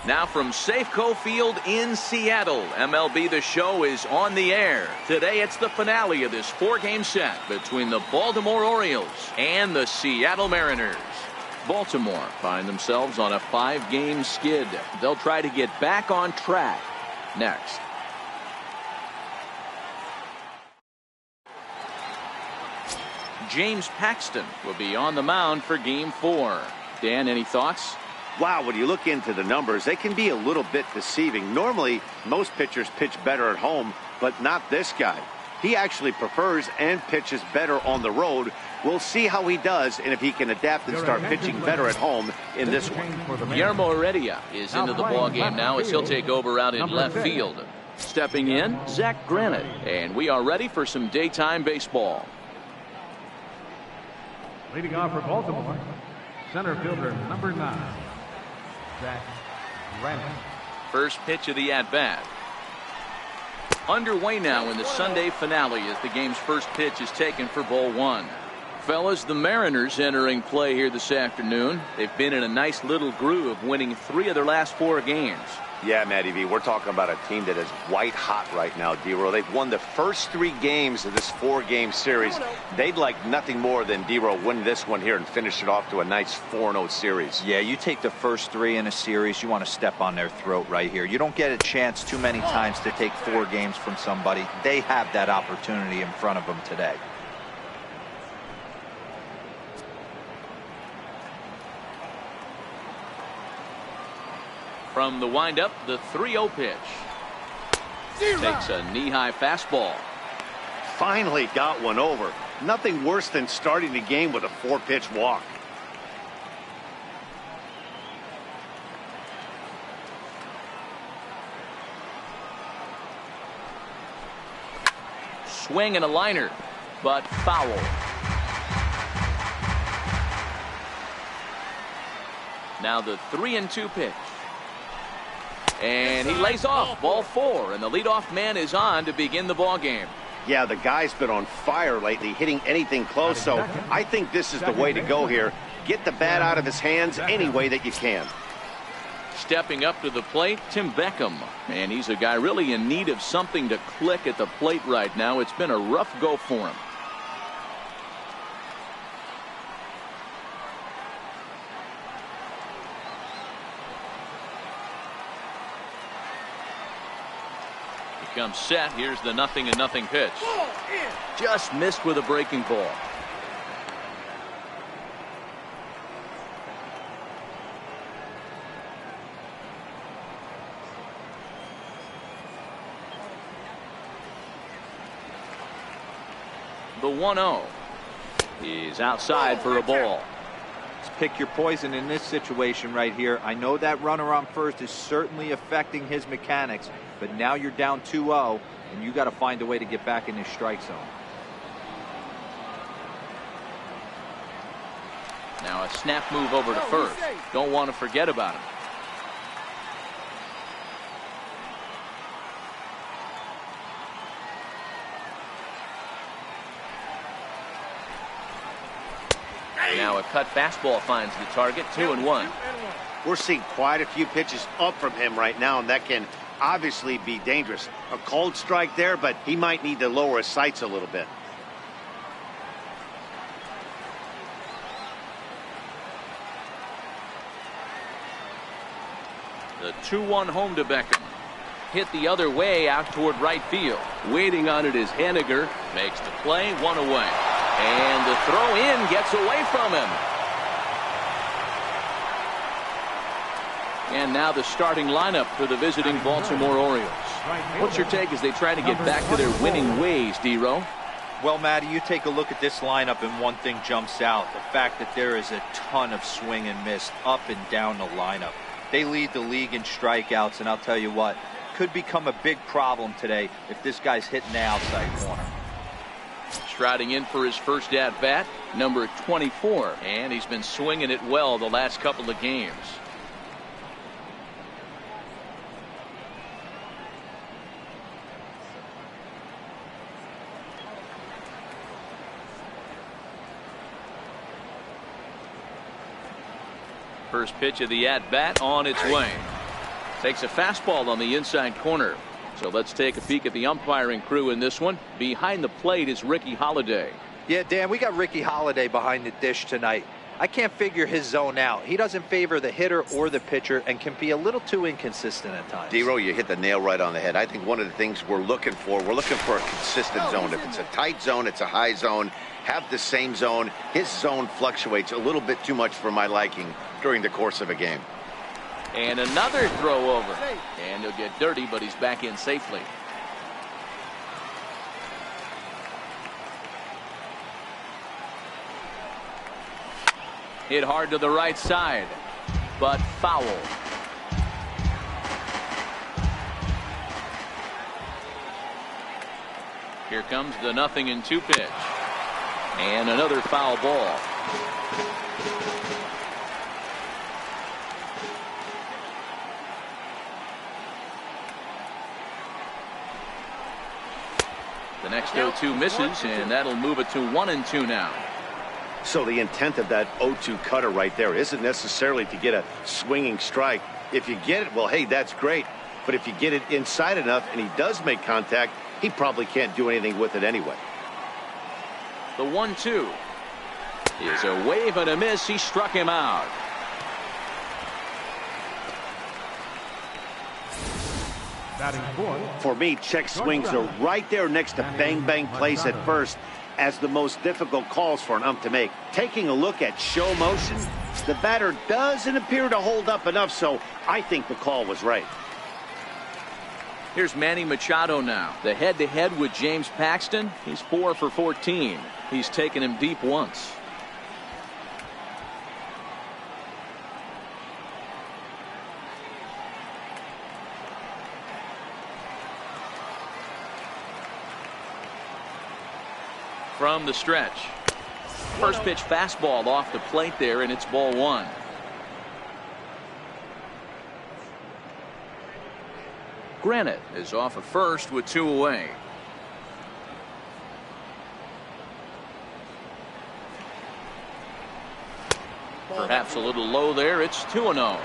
Now from Safeco Field in Seattle, MLB The Show is on the air. Today it's the finale of this 4-game set between the Baltimore Orioles and the Seattle Mariners. Baltimore find themselves on a 5-game skid. They'll try to get back on track next. James Paxton will be on the mound for Game 4. Dan, any thoughts? Wow, when you look into the numbers, they can be a little bit deceiving. Normally, most pitchers pitch better at home, but not this guy. He actually prefers and pitches better on the road. We'll see how he does and if he can adapt and start pitching better at home in this one. Guillermo Heredia is into the ball game now as he'll take over out in left field. Stepping in, Zach Granite, and we are ready for some daytime baseball. Leading off for Baltimore, center fielder number 9. Zach Granite. First pitch of the at-bat. Underway now in the Sunday finale as the game's first pitch is taken for ball 1. Fellas, the Mariners entering play here this afternoon. They've been in a nice little groove, winning 3 of their last 4 games. Yeah, Matty V, we're talking about a team that is white hot right now, D-Row. They've won the first 3 games of this 4-game series. They'd like nothing more than D-Row win this one here and finish it off to a nice 4-0 series. Yeah, you take the first 3 in a series, you want to step on their throat right here. You don't get a chance too many times to take 4 games from somebody. They have that opportunity in front of them today. From the windup, the 3-0 pitch. Takes a knee-high fastball. Finally got one over. Nothing worse than starting the game with a 4-pitch walk. Swing and a liner, but foul. Now the 3-2 pitch. And he lays off ball 4, and the leadoff man is on to begin the ball game. Yeah, the guy's been on fire lately, hitting anything close, so I think this is the way to go here. Get the bat out of his hands any way that you can. Stepping up to the plate, Tim Beckham. And he's a guy really in need of something to click at the plate right now. It's been a rough go for him. Comes set. Here's the 0-0 pitch. Just missed with a breaking ball. The 1-0 is outside for a ball. Pick your poison in this situation right here. I know that runner on first is certainly affecting his mechanics, but now you're down 2-0 and you got to find a way to get back in his strike zone. Now a snap move over to first. Don't want to forget about him. Now a cut fastball finds the target. 2-1. We're seeing quite a few pitches up from him right now, and that can obviously be dangerous. A cold strike there, but he might need to lower his sights a little bit. The 2-1 home to Beckham. Hit the other way out toward right field. Waiting on it is Henniger. Makes the play, 1 away. And the throw in gets away from him. And now the starting lineup for the visiting Baltimore Orioles. What's your take as they try to get back to their winning ways, D-Row? Well, Matty, you take a look at this lineup and one thing jumps out. The fact that there is a ton of swing and miss up and down the lineup. They lead the league in strikeouts, and I'll tell you what, could become a big problem today if this guy's hitting the outside corner. Striding in for his first at-bat, number 24, and he's been swinging it well the last couple of games. First pitch of the at-bat on its way. Takes a fastball on the inside corner. So let's take a peek at the umpiring crew in this one. Behind the plate is Ricky Holiday. Yeah, Dan, we got Ricky Holiday behind the dish tonight. I can't figure his zone out. He doesn't favor the hitter or the pitcher and can be a little too inconsistent at times. D-Row, you hit the nail right on the head. I think one of the things we're looking for a consistent zone. If it's a tight zone, it's a high zone. Have the same zone. His zone fluctuates a little bit too much for my liking during the course of a game. And another throw over. And he'll get dirty, but he's back in safely. Hit hard to the right side, but foul. Here comes the 0-2 pitch. And another foul ball. The next 0-2 misses, and that'll move it to 1-2 now. So the intent of that 0-2 cutter right there isn't necessarily to get a swinging strike. If you get it, well, hey, that's great. But if you get it inside enough and he does make contact, he probably can't do anything with it anyway. The 1-2 is a wave and a miss. He struck him out. For me, check swings are right there next to bang bang plays at first as the most difficult calls for an ump to make. Taking a look at show motion, the batter doesn't appear to hold up enough, so I think the call was right. Here's Manny Machado now. The head-to-head with James Paxton. He's 4 for 14. He's taken him deep once. From the stretch. First pitch fastball off the plate there, and it's ball 1. Granite is off at first with 2 away. Perhaps a little low there. It's 2-0.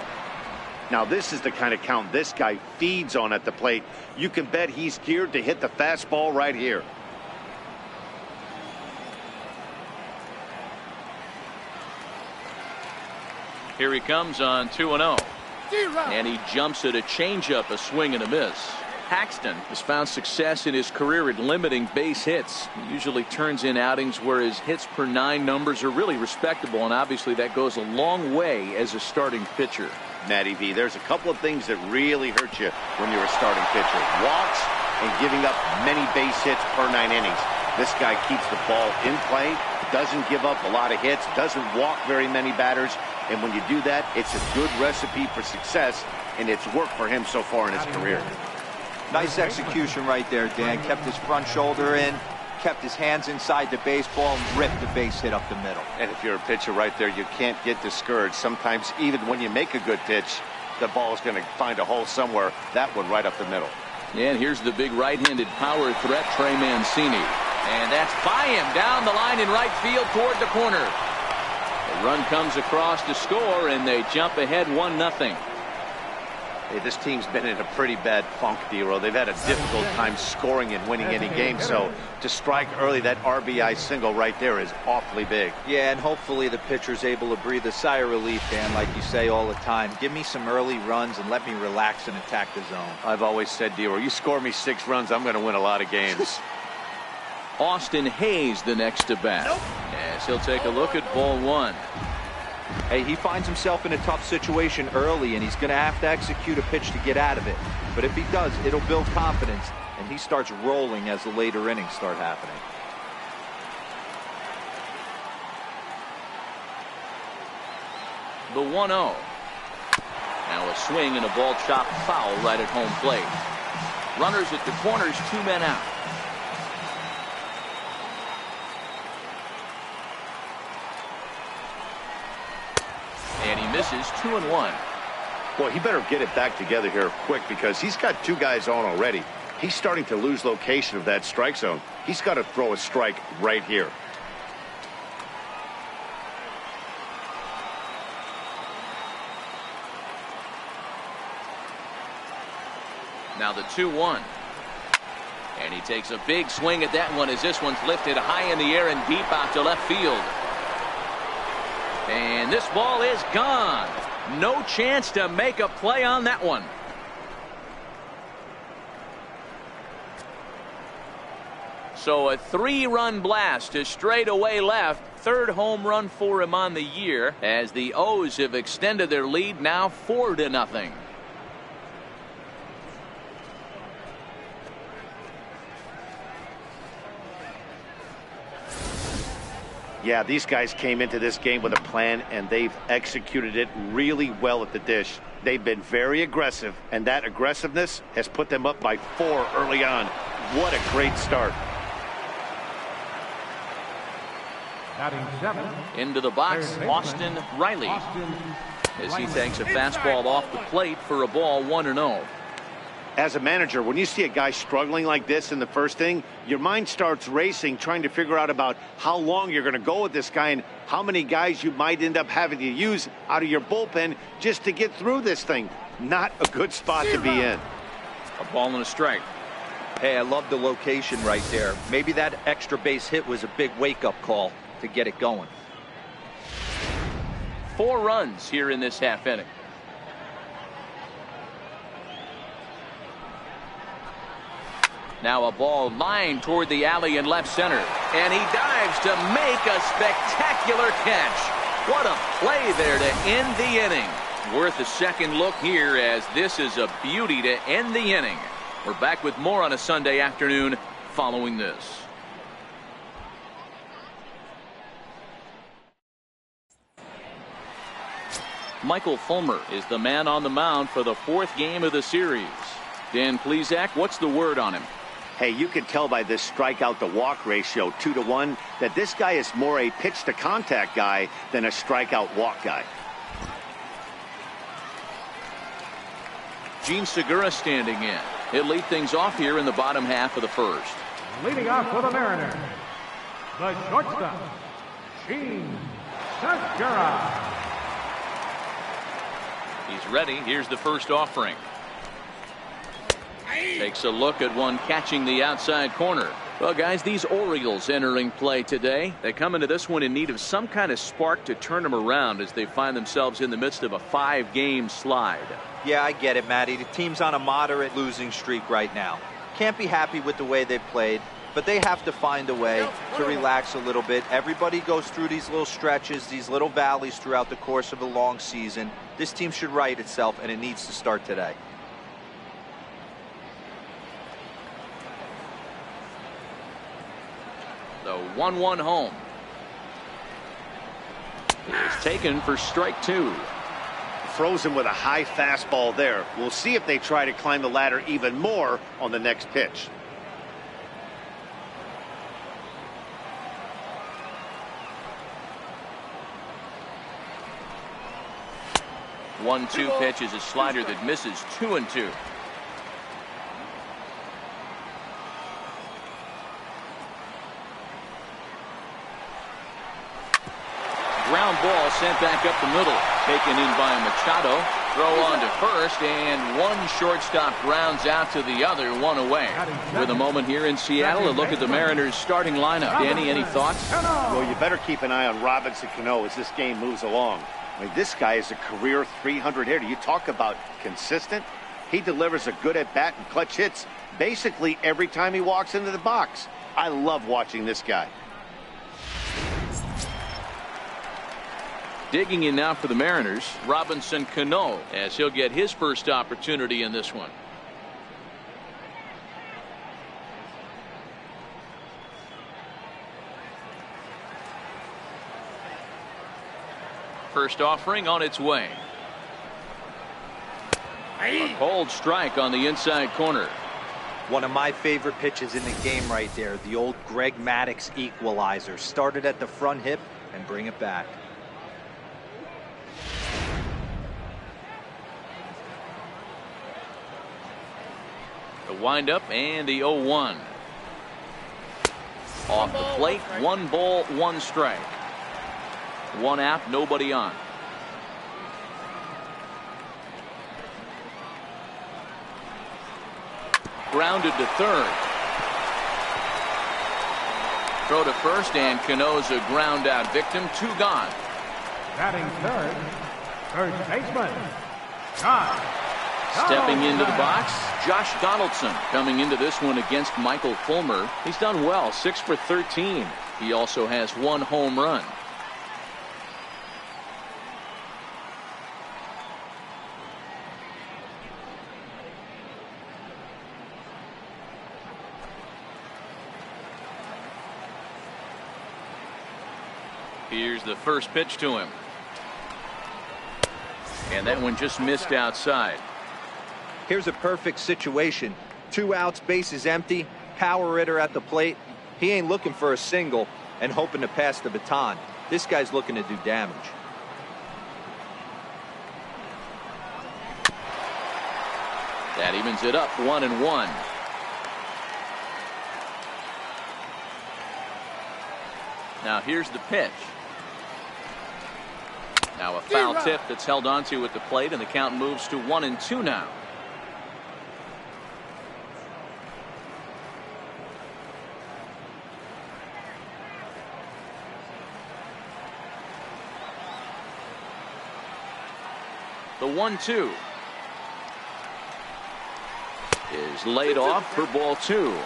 Now this is the kind of count this guy feeds on at the plate. You can bet he's geared to hit the fastball right here. Here he comes on 2-0. And he jumps at a changeup, a swing and a miss. Paxton has found success in his career at limiting base hits. He usually turns in outings where his hits per 9 numbers are really respectable, and obviously that goes a long way as a starting pitcher. Matty V, there's a couple of things that really hurt you when you're a starting pitcher. Walks and giving up many base hits per 9 innings. This guy keeps the ball in play, doesn't give up a lot of hits, doesn't walk very many batters. And when you do that, it's a good recipe for success, and it's worked for him so far in his career. Nice execution right there, Dan. Kept his front shoulder in, kept his hands inside the baseball, and ripped the base hit up the middle. And if you're a pitcher right there, you can't get discouraged. Sometimes even when you make a good pitch, the ball is going to find a hole somewhere. That one right up the middle. And here's the big right-handed power threat, Trey Mancini. And that's by him down the line in right field toward the corner. The run comes across to score, and they jump ahead 1-0. Hey, this team's been in a pretty bad funk, D-Row. They've had a difficult time scoring and winning any game, so to strike early, that RBI single right there is awfully big. Yeah, and hopefully the pitcher's able to breathe a sigh of relief, Dan, like you say all the time. Give me some early runs and let me relax and attack the zone. I've always said, D-Row, you score me 6 runs, I'm going to win a lot of games. Austin Hayes the next to bat. As he'll take a look at ball 1. Hey, he finds himself in a tough situation early, and he's going to have to execute a pitch to get out of it. But if he does, it'll build confidence, and he starts rolling as the later innings start happening. The 1-0. Now a swing and a ball chopped foul right at home plate. Runners at the corners, 2 men out. And he misses 2-1. Boy, he better get it back together here quick because he's got 2 guys on already. He's starting to lose location of that strike zone. He's got to throw a strike right here. Now the 2-1. And he takes a big swing at that one as this one's lifted high in the air and deep out to left field. And this ball is gone. No chance to make a play on that one. So a 3-run blast to straightaway left. Third home run for him on the year as the O's have extended their lead now 4-0. Yeah, these guys came into this game with a plan, and they've executed it really well at the dish. They've been very aggressive, and that aggressiveness has put them up by 4 early on. What a great start. Batting 7. Into the box, Austin Riley. As he takes a fastball off the plate for a ball, 1-0. As a manager, when you see a guy struggling like this in the first inning, your mind starts racing, trying to figure out about how long you're going to go with this guy and how many guys you might end up having to use out of your bullpen just to get through this thing. Not a good spot to be in. A ball and a strike. Hey, I love the location right there. Maybe that extra base hit was a big wake-up call to get it going. 4 runs here in this half inning. Now a ball lined toward the alley in left center. And he dives to make a spectacular catch. What a play there to end the inning. Worth a second look here as this is a beauty to end the inning. We're back with more on a Sunday afternoon following this. Michael Fulmer is the man on the mound for the 4th game of the series. Dan Plesac, what's the word on him? Hey, you can tell by this strikeout to walk ratio 2-1 that this guy is more a pitch to contact guy than a strikeout walk guy. Gene Segura standing in. He'll lead things off here in the bottom half of the first. Leading off for the Mariners, the shortstop, Gene Segura. He's ready. Here's the first offering. Takes a look at one catching the outside corner. Well, guys, these Orioles entering play today. They come into this one in need of some kind of spark to turn them around as they find themselves in the midst of a 5-game slide. Yeah, I get it, Matty. The team's on a moderate losing streak right now. Can't be happy with the way they played, but they have to find a way to relax a little bit. Everybody goes through these little stretches, these little valleys throughout the course of a long season. This team should right itself, and it needs to start today. The 1-1 home is taken for strike 2. Throws him with a high fastball there. We'll see if they try to climb the ladder even more on the next pitch. One-two pitch is a slider that misses 2-2. Ground ball sent back up the middle. Taken in by Machado. Throw on to first, and one shortstop grounds out to the other, one away. With a moment here in Seattle, a look at the Mariners starting lineup. Danny, any thoughts? Well, you better keep an eye on Robinson Cano as this game moves along. I mean, this guy is a career 300 hitter. You talk about consistent. He delivers a good at-bat and clutch hits basically every time he walks into the box. I love watching this guy. Digging in now for the Mariners, Robinson Cano, as he'll get his first opportunity in this one. First offering on its way. A cold strike on the inside corner. One of my favorite pitches in the game right there. The old Greg Maddux equalizer. Started at the front hip and bring it back. The windup and the 0-1. Off the plate, 1 ball, 1 strike. 1 out, nobody on. grounded to third. Throw to first, and Cano's a ground out victim. 2 gone. Batting third, first baseman, Josh. Stepping into the box, Josh Donaldson coming into this one against Michael Fulmer. He's done well, 6 for 13. He also has 1 home run. Here's the first pitch to him. And that one just missed outside. Here's a perfect situation. 2 outs, bases empty, power hitter at the plate. He ain't looking for a single and hoping to pass the baton. This guy's looking to do damage. That evens it up, 1-1. Now here's the pitch. Now a foul tip that's held onto at the plate, and the count moves to 1-2 now. The 1-2 is laid off for ball 2.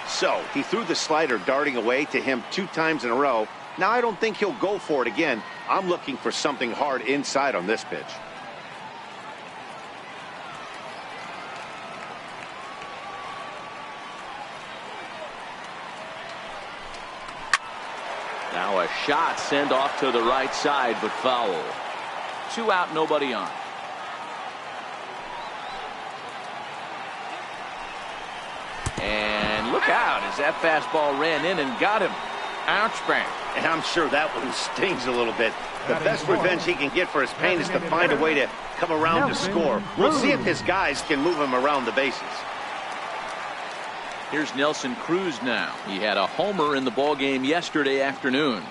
So he threw the slider darting away to him 2 times in a row. Now I don't think he'll go for it again. I'm looking for something hard inside on this pitch. Now a shot sent off to the right side, but foul. 2 out, nobody on. And look out as that fastball ran in and got him. Ouch, bang. And I'm sure that one stings a little bit. The best revenge he can get for his pain is to find a way to come around to score. We'll see if his guys can move him around the bases. Here's Nelson Cruz now. He had a homer in the ballgame yesterday afternoon.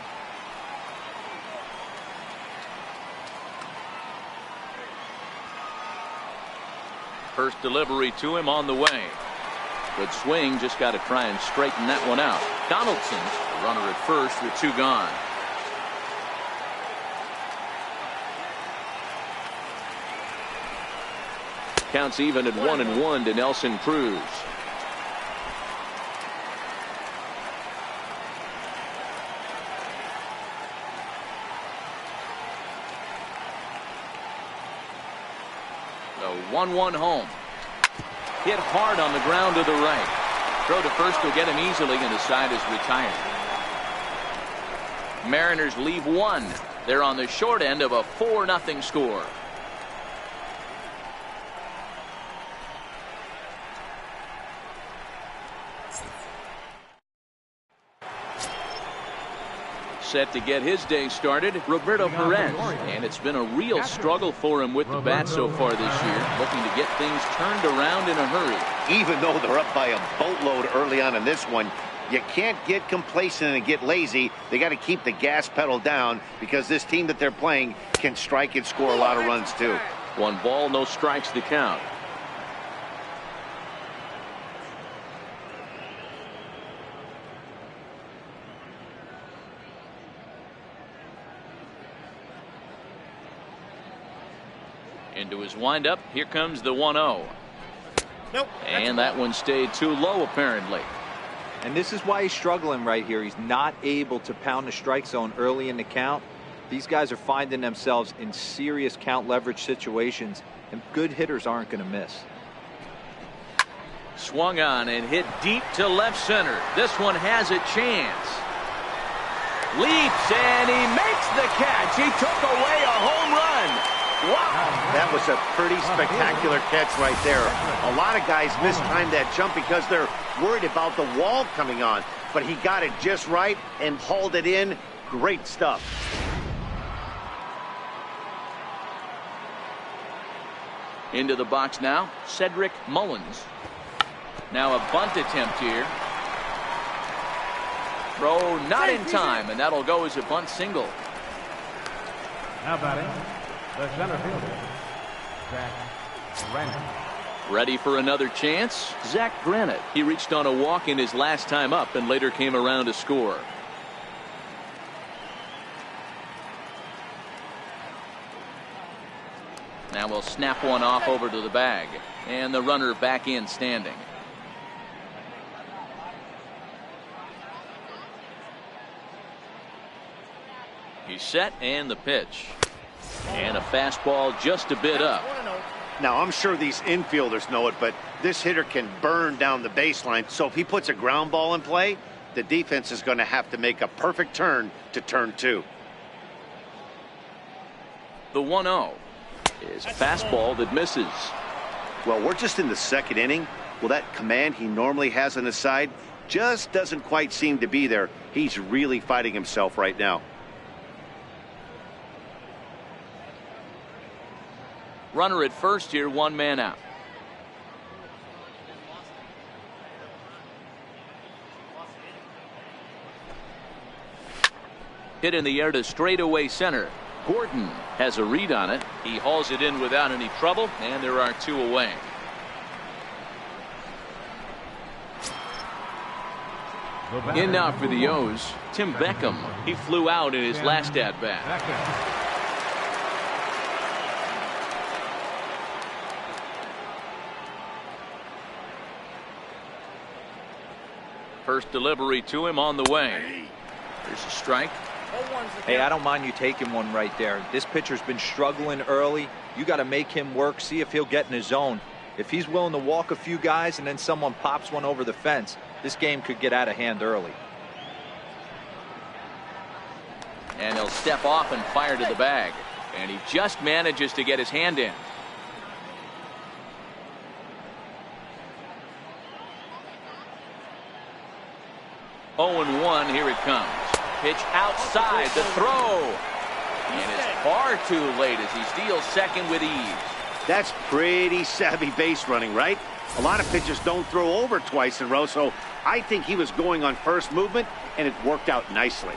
First delivery to him on the way. Good swing, just got to try and straighten that one out. Donaldson, the runner at first with 2 gone. Counts even at 1-1 to Nelson Cruz. The 1-1 home. Hit hard on the ground to the right. Throw to first will get him easily, and the side is retired. Mariners leave 1. They're on the short end of a 4-0 score. Set to get his day started, Roberto Perez. And it's been a real struggle for him with the bat so far this year, looking to get things turned around in a hurry. Even though they're up by a boatload early on in this one, you can't get complacent and get lazy. They got to keep the gas pedal down, because this team that they're playing can strike and score a lot of runs too. 1 ball, no strikes to count. Into his windup. Here comes the 1-0. Nope. And that one stayed too low, apparently. And this is why he's struggling right here. He's not able to pound the strike zone early in the count. These guys are finding themselves in serious count leverage situations, and good hitters aren't going to miss. Swung on and hit deep to left center. This one has a chance. Leaps, and he makes the catch. He took away a home run. Wow. That was a pretty spectacular catch right there. A lot of guys mistime that jump because they're worried about the wall coming on. But he got it just right and hauled it in. Great stuff. Into the box now, Cedric Mullins. Now a bunt attempt here. Throw not in time, and that'll go as a bunt single. Now batting, the center fielder, Zach Ransom. Ready for another chance? Zach Granite. He reached on a walk in his last time up and later came around to score. Now we'll snap one off over to the bag. And the runner back in standing. He's set and the pitch. And a fastball just a bit up. Now, I'm sure these infielders know it, but this hitter can burn down the baseline. So if he puts a ground ball in play, the defense is going to have to make a perfect turn to turn two. The 1-0 is a fastball that misses. Well, we're just in the second inning. Well, that command he normally has on his side just doesn't quite seem to be there. He's really fighting himself right now. Runner at first here, one man out. Hit in the air to straightaway center. Gordon has a read on it. He hauls it in without any trouble, and there are two away. In now for the O's, Tim Beckham. He flew out in his last at-bat. First delivery to him on the way. There's a strike. Hey, I don't mind you taking one right there. This pitcher's been struggling early. You got to make him work, see if he'll get in his zone. If he's willing to walk a few guys and then someone pops one over the fence, this game could get out of hand early. And he'll step off and fire to the bag. And he just manages to get his hand in. Oh, and 1, here it comes. Pitch outside, the throw. And it's far too late as he steals second with ease. That's pretty savvy base running, right? A lot of pitchers don't throw over twice in a row, so I think he was going on first movement, and it worked out nicely.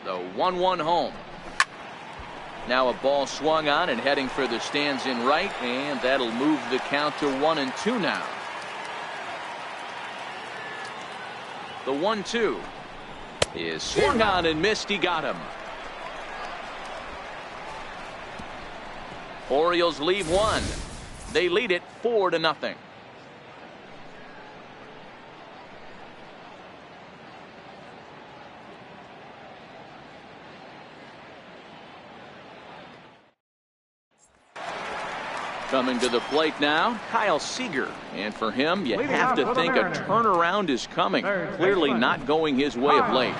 The 1-1 home. Now a ball swung on and heading for the stands in right, and that'll move the count to 1-2 now. The 1-2 is swung on and missed. He got him. Orioles leave one. They lead it 4-0. Coming to the plate now, Kyle Seager. And for him, you have to think a turnaround is coming. Clearly not going his way of late.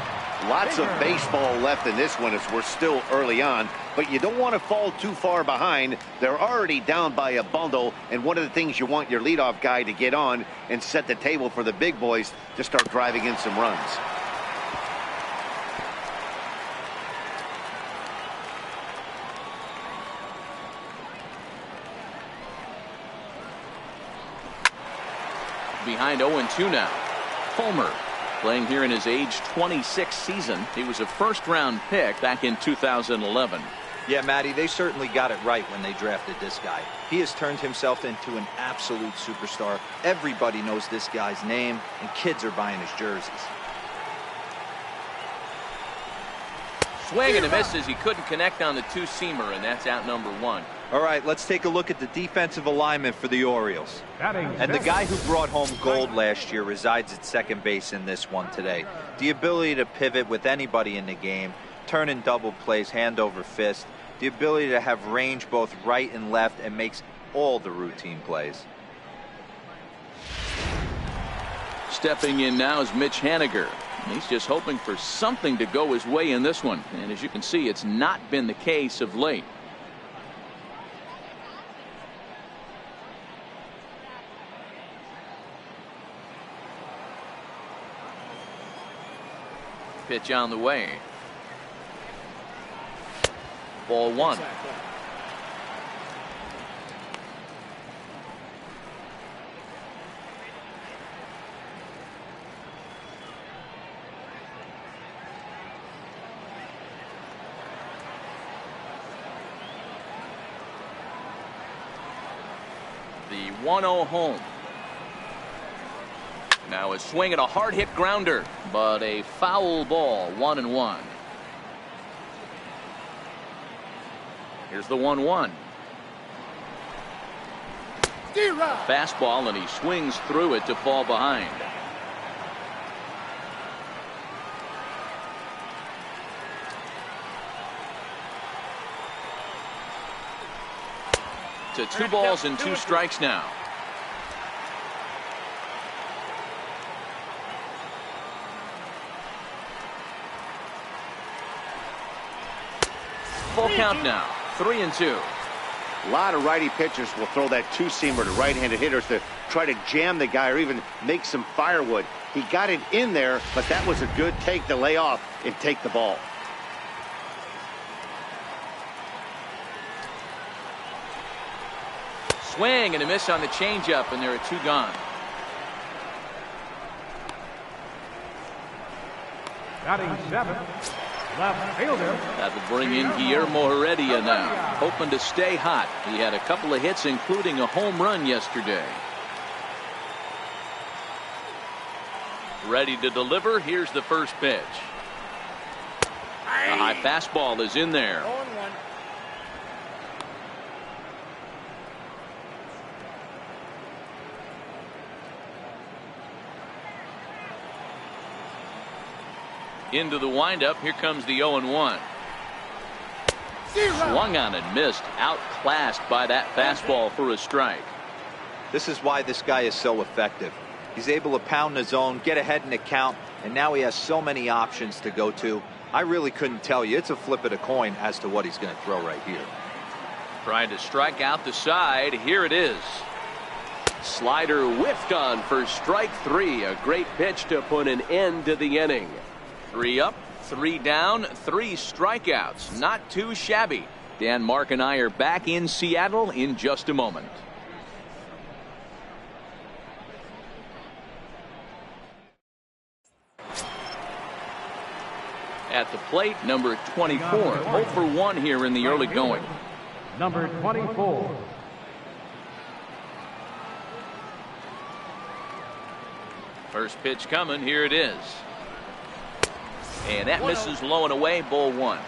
Lots of baseball left in this one as we're still early on, but you don't want to fall too far behind. They're already down by a bundle, and one of the things you want your leadoff guy to get on and set the table for the big boys to start driving in some runs. Behind 0-2 now. Fulmer playing here in his age 26 season. He was a first-round pick back in 2011. Yeah, Matty, they certainly got it right when they drafted this guy. He has turned himself into an absolute superstar. Everybody knows this guy's name, and kids are buying his jerseys. Swing and a miss as he couldn't connect on the two-seamer, and that's out number 1. All right, let's take a look at the defensive alignment for the Orioles. And the guy who brought home gold last year resides at second base in this one today. The ability to pivot with anybody in the game, turn in double plays, hand over fist, the ability to have range both right and left, and makes all the routine plays. Stepping in now is Mitch Haniger. He's just hoping for something to go his way in this one. And as you can see, it's not been the case of late. Pitch on the way. Ball 1. The 1-0 home. Now a swing and a hard hit grounder, but a foul ball. 1-1. Here's the 1-1. Fastball, and he swings through it to fall behind. To 2 balls and 2 strikes now. Full count now. 3-2. A lot of righty pitchers will throw that two-seamer to right-handed hitters to try to jam the guy or even make some firewood. He got it in there, but that was a good take to lay off and take the ball. Swing and a miss on the changeup, and there are 2 gone. Batting 7, left fielder. That will bring in Guillermo Heredia now, hoping to stay hot. He had a couple of hits, including a home run yesterday. Ready to deliver. Here's the first pitch. A high fastball is in there. Into the windup. Here comes the 0-1. Swung on and missed. Outclassed by that fastball for a strike. This is why this guy is so effective. He's able to pound the zone, get ahead in the count, and now he has so many options to go to. I really couldn't tell you. It's a flip of the coin as to what he's going to throw right here. Trying to strike out the side. Here it is. Slider whiffed on for strike 3. A great pitch to put an end to the inning. 3 up, 3 down, 3 strikeouts. Not too shabby. Dan, Mark, and I are back in Seattle in just a moment. At the plate, number 24. 0 for 1 here in the early going. Number 24. First pitch coming. Here it is. And that misses low and away. Ball 1.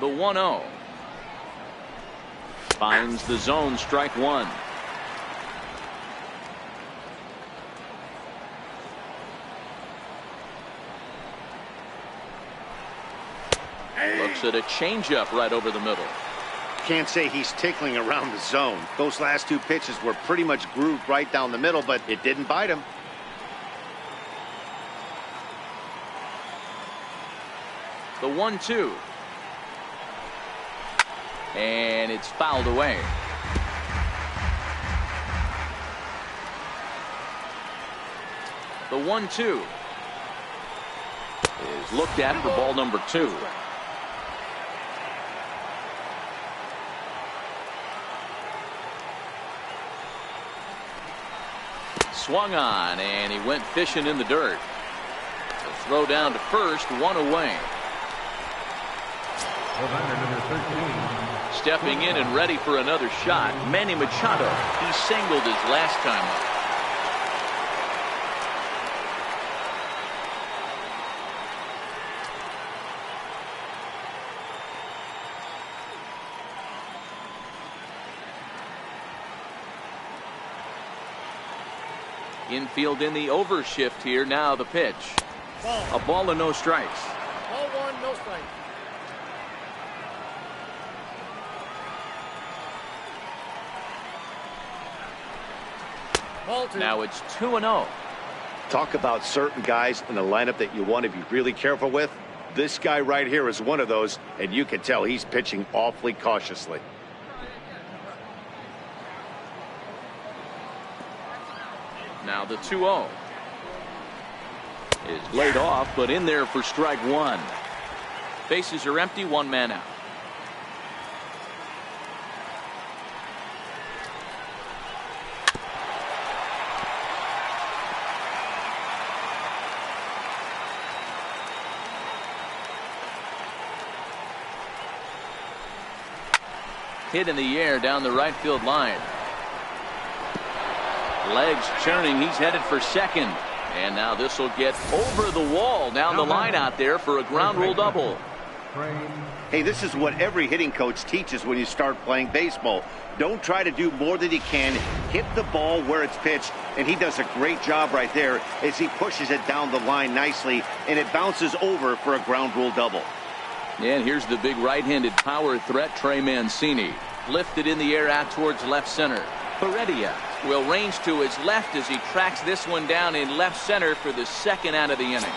The 1-0. Finds the zone. Strike 1. Looks at a changeup right over the middle. Can't say he's tickling around the zone. Those last 2 pitches were pretty much grooved right down the middle, but it didn't bite him. The 1-2. And it's fouled away. The 1-2 is looked at for ball number 2. Swung on, and he went fishing in the dirt. The throw down to first, 1 away. Stepping in and ready for another shot, Manny Machado. He singled his last time up. Infield in the overshift here. Now the pitch. A ball and no strikes. Ball 1, no strikes. Ball 2. Now it's 2-0. Talk about certain guys in the lineup that you want to be really careful with. This guy right here is one of those, and you can tell he's pitching awfully cautiously. Now the 2-0 is laid off, but in there for strike 1. Bases are empty, 1 man out. hit in the air down the right field line. Legs churning. He's headed for second. And now this will get over the wall down the line out there for a ground rule double. Hey, this is what every hitting coach teaches when you start playing baseball. Don't try to do more than you can. Hit the ball where it's pitched, and he does a great job right there as he pushes it down the line nicely, and it bounces over for a ground rule double. And here's the big right-handed power threat, Trey Mancini. Lifted in the air out towards left center. Heredia will range to his left as he tracks this one down in left center for the second out of the inning.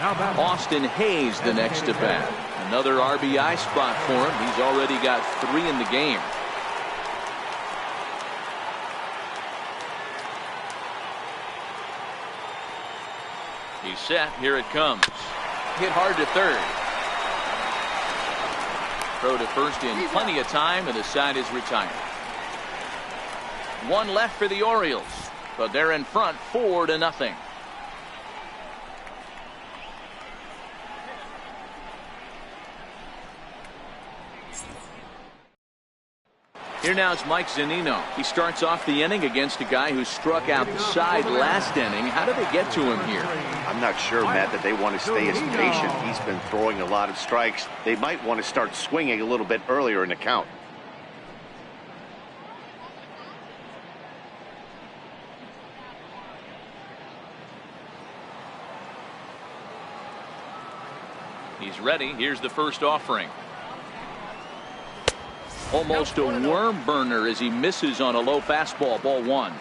Austin Hayes the next to bat. Another RBI spot for him. He's already got 3 in the game. He's set. Here it comes. Hit hard to third. Throw to first in plenty of time, and the side is retired. 1 left for the Orioles, but they're in front 4-0. Here now is Mike Zunino. He starts off the inning against a guy who struck out the side last inning. How did they get to him here? I'm not sure, Matt, that they want to stay as patient. He's been throwing a lot of strikes. They might want to start swinging a little bit earlier in the count. He's ready. Here's the first offering. Almost a worm burner as he misses on a low fastball. Ball 1.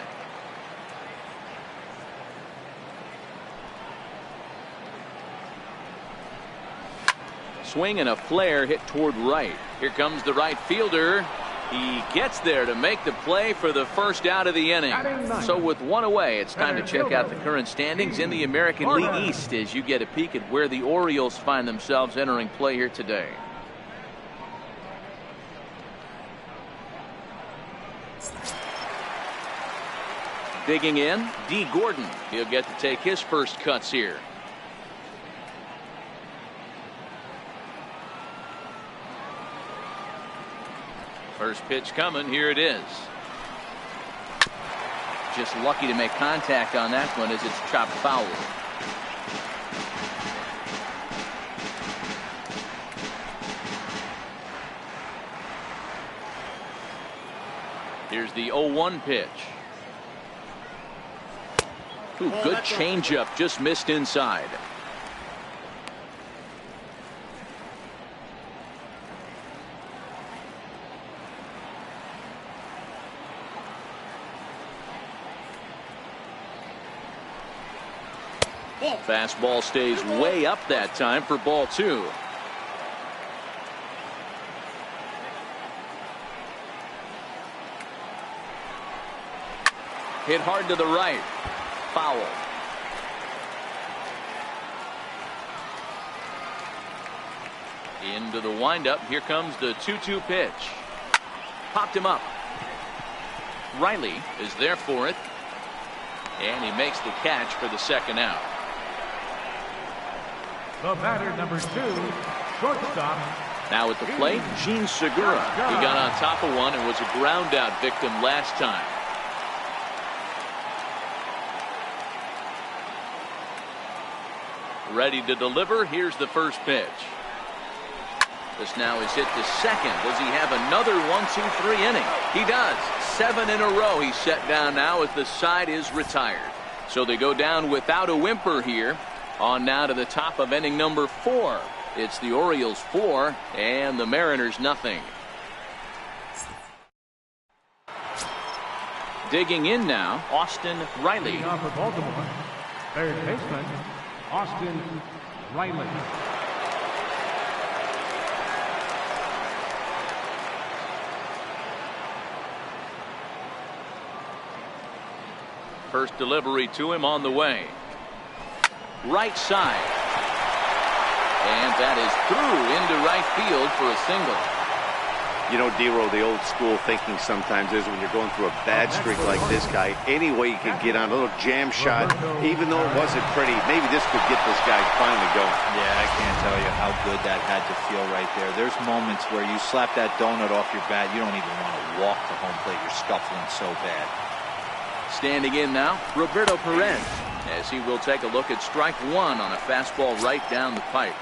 Swing and a flare hit toward right. Here comes the right fielder. He gets there to make the play for the first out of the inning. So with 1 away, it's time to check out the current standings in the American League East as you get a peek at where the Orioles find themselves entering play here today. Digging in, D. Gordon. He'll get to take his first cuts here. First pitch coming. Here it is. Just lucky to make contact on that one as it's chopped foul. Here's the 0-1 pitch. Ooh, good changeup, just missed inside. Fastball stays way up that time for ball 2. Hit hard to the right. Foul. Into the windup. Here comes the 2-2 pitch. Popped him up. Riley is there for it. And he makes the catch for the second out. The batter, number 2, shortstop. Now at the plate, Gene Segura. He got on top of one and was a ground out victim last time. Ready to deliver. Here's the first pitch. This now is hit to second. Does he have another 1-2-3 inning? He does. 7 in a row he's set down now as the side is retired. So they go down without a whimper here. On now to the top of inning number 4. It's the Orioles 4 and the Mariners nothing. Digging in now, Austin Riley. Leading off for Baltimore, third baseman, Austin Riley. First delivery to him on the way. Right side. And that is through into right field for a single. You know, Dero, the old school thinking sometimes is when you're going through a bad streak like this guy, any way you can get on a little jam shot, even though it wasn't pretty, maybe this could get this guy finally going. Yeah, I can't tell you how good that had to feel right there. There's moments where you slap that donut off your bat, you don't even want to walk to home plate. You're scuffling so bad. Standing in now, Roberto Perez, as he will take a look at strike one on a fastball right down the pipe.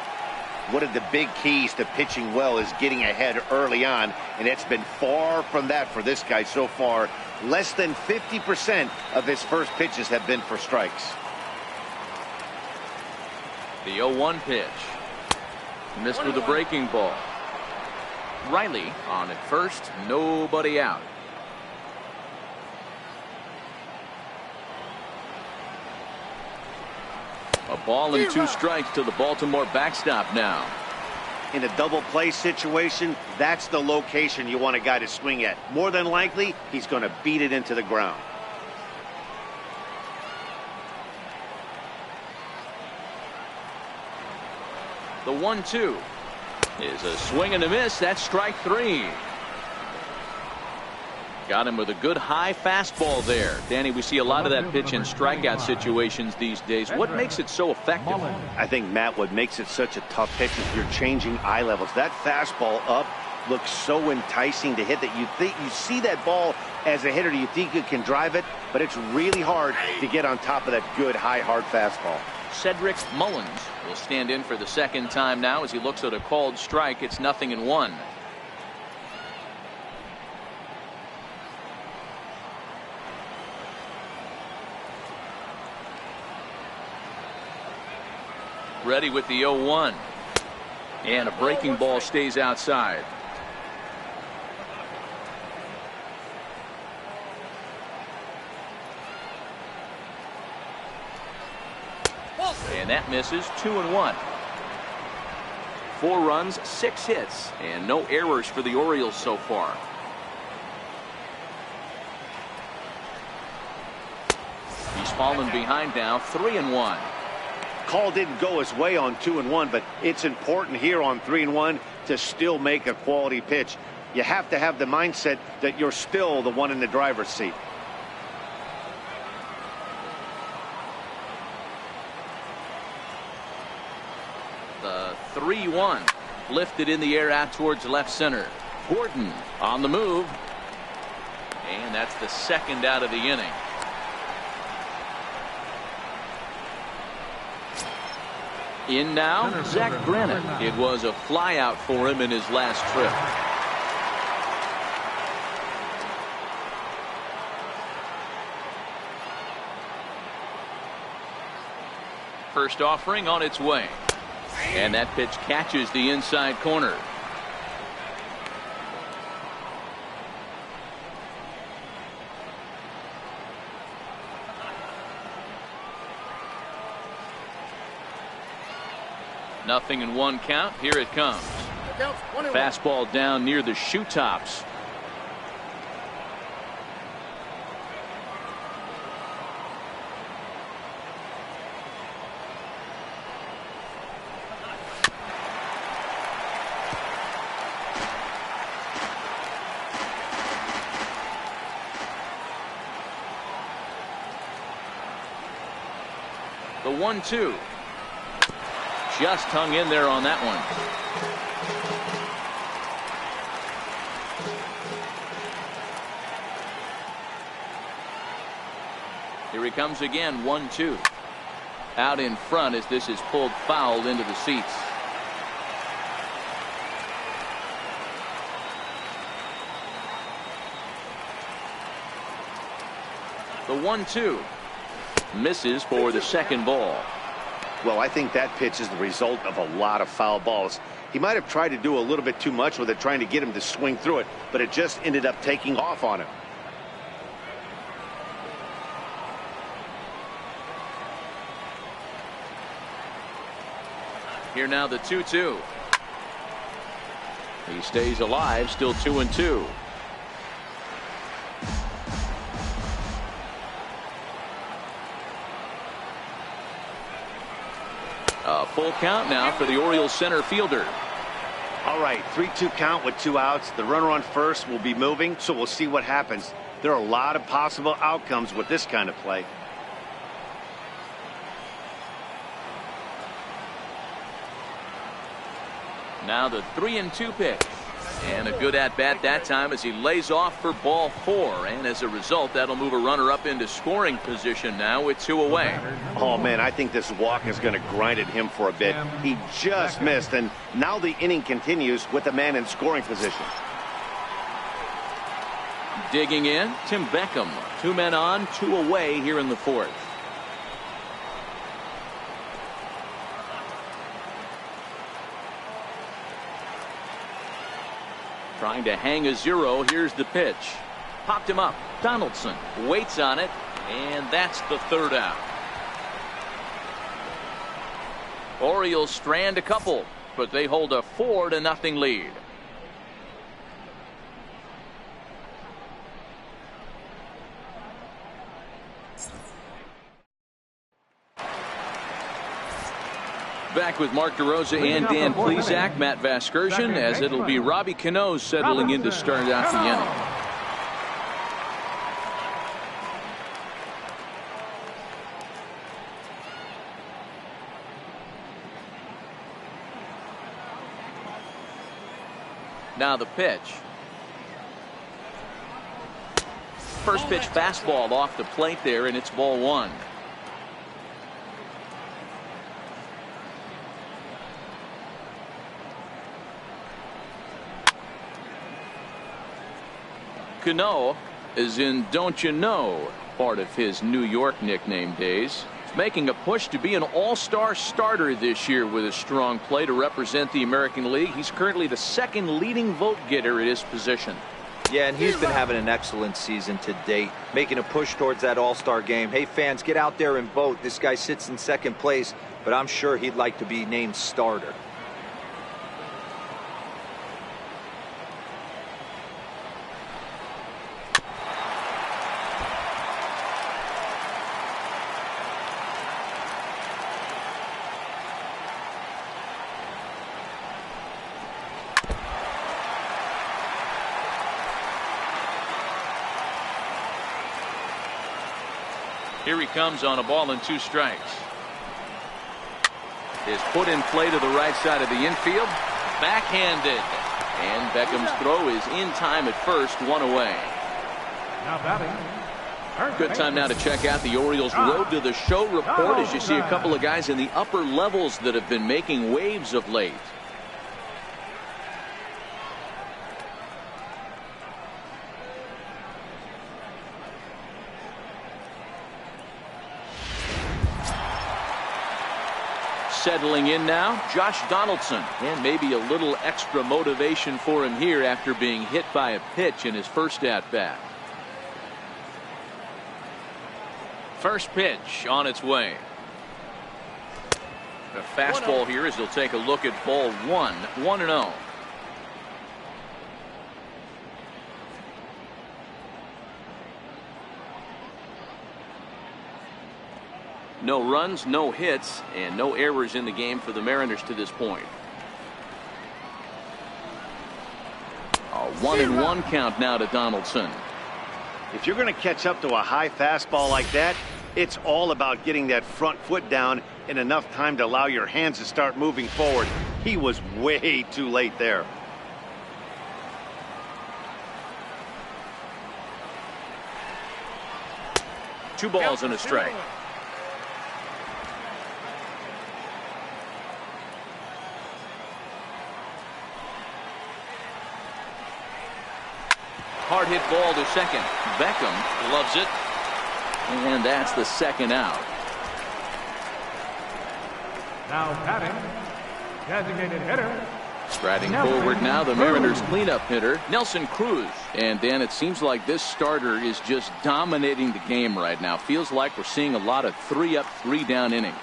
One of the big keys to pitching well is getting ahead early on, and it's been far from that for this guy so far. Less than 50% of his first pitches have been for strikes. The 0-1 pitch. Missed with a breaking ball. Riley on at first, nobody out. A ball and 2 strikes to the Baltimore backstop now. In a double play situation, that's the location you want a guy to swing at. More than likely, he's going to beat it into the ground. The 1-2 is a swing and a miss. That's strike 3. Got him with a good high fastball there. Danny, we see a lot of that pitch in strikeout situations these days. What makes it so effective? I think, Matt, what makes it such a tough pitch is you're changing eye levels. That fastball up looks so enticing to hit that you see that ball as a hitter, you think you can drive it, but it's really hard to get on top of that good high hard fastball. Cedric Mullins will stand in for the second time now as he looks at a called strike. It's 0-1. Ready with the 0-1. And a breaking ball stays outside. And that misses. 2-1. 4 runs, 6 hits, and no errors for the Orioles so far. He's fallen behind now. 3-1. Call didn't go his way on 2-1, but it's important here on 3-1 to still make a quality pitch. You have to have the mindset that you're still the one in the driver's seat. The 3-1 lifted in the air out towards left center. Gordon on the move, and that's the second out of the inning. In now, Zach Granite. It was a flyout for him in his last trip. First offering on its way. And that pitch catches the inside corner. Nothing in 1 count. Here it comes. Fastball down near the shoe tops. The 1-2. Just hung in there on that one. Here he comes again. 1-2. Out in front as this is pulled foul into the seats. The 1-2 misses for the second ball. Well, I think that pitch is the result of a lot of foul balls. He might have tried to do a little bit too much with it, trying to get him to swing through it, but it just ended up taking off on him. Here now the 2-2. He stays alive, still 2-2. A full count now for the Orioles center fielder. All right, 3-2 count with 2 outs. The runner on first will be moving, so we'll see what happens. There are a lot of possible outcomes with this kind of play. Now the 3-2 pitch. And a good at-bat that time as he lays off for ball 4. And as a result, that'll move a runner up into scoring position now with 2 away. Oh, man, I think this walk is going to grind at him for a bit. He just missed, and now the inning continues with a man in scoring position. Digging in, Tim Beckham. 2 men on, 2 away here in the 4th. Trying to hang a 0. Here's the pitch. Popped him up. Donaldson waits on it, and that's the 3rd out. Orioles strand a couple, but they hold a 4-0 lead. Back with Mark DeRosa and Dan Plesac, Matt Vasgersian, as it'll be Robbie Cano settling in to start out the inning. Now the pitch. First pitch fastball off the plate there, and it's ball 1. Cano is in Don't You Know, part of his New York nickname days. He's making a push to be an all-star starter this year with a strong play to represent the American League. He's currently the 2nd leading vote getter at his position. Yeah, and he's been having an excellent season to date, making a push towards that all-star game. Hey, fans, get out there and vote. This guy sits in 2nd place, but I'm sure he'd like to be named starter. Here he comes on a ball and 2 strikes. Is put in play to the right side of the infield. Backhanded. And Beckham's throw is in time at first, 1 away. Now batting. Good time now to check out the Orioles Road to the Show report as you see a couple of guys in the upper levels that have been making waves of late. Settling in now, Josh Donaldson, and maybe a little extra motivation for him here after being hit by a pitch in his first at-bat. First pitch on its way. A fastball here as he'll take a look at ball 1, 1-0. No runs, no hits, and no errors in the game for the Mariners to this point. A 1-1 count now to Donaldson. If you're going to catch up to a high fastball like that, it's all about getting that front foot down in enough time to allow your hands to start moving forward. He was way too late there. Two balls and a strike. Hard hit ball to second. Beckham loves it. And that's the 2nd out. Now batting, designated hitter. Striding forward now, the Mariners cleanup hitter, Nelson Cruz. And Dan, it seems like this starter is just dominating the game right now. Feels like we're seeing a lot of 3-up, 3-down innings.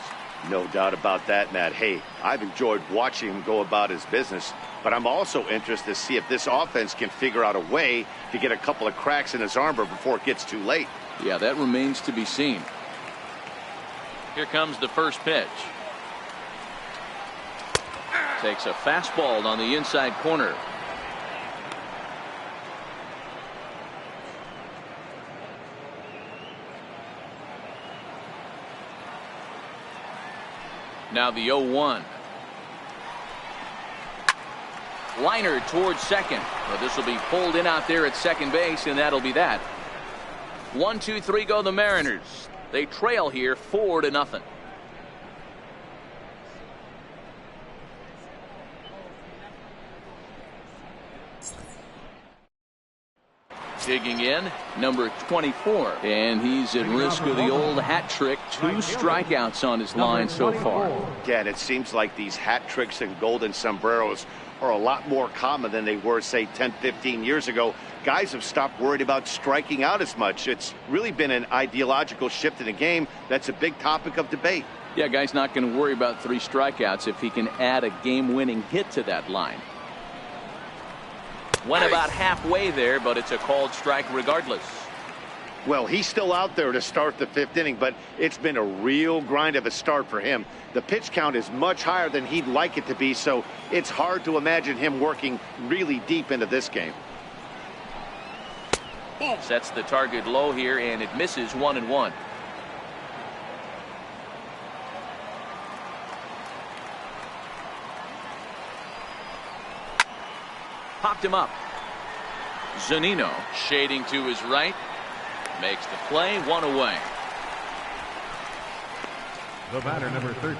No doubt about that, Matt. Hey, I've enjoyed watching him go about his business, but I'm also interested to see if this offense can figure out a way to get a couple of cracks in his armor before it gets too late. Yeah, that remains to be seen. Here comes the first pitch. Takes a fastball on the inside corner. Now the 0-1. Liner towards second. Well, this will be pulled in out there at second base, and that'll be that. 1-2-3 go the Mariners. They trail here 4-0. Digging in, number 24, and he's at risk of the old hat trick. 2 strikeouts on his line so far. Yeah, and it seems like these hat tricks and golden sombreros are a lot more common than they were, say, 10, 15 years ago. Guys have stopped worried about striking out as much. It's really been an ideological shift in the game that's a big topic of debate. Yeah, guy's not going to worry about 3 strikeouts if he can add a game-winning hit to that line. Went about halfway there, but it's a called strike regardless. Well, he's still out there to start the 5th inning, but it's been a real grind of a start for him. The pitch count is much higher than he'd like it to be, so it's hard to imagine him working really deep into this game. Sets the target low here, and it misses 1-1. Popped him up. Zunino shading to his right. Makes the play, 1 away. The batter, number 13,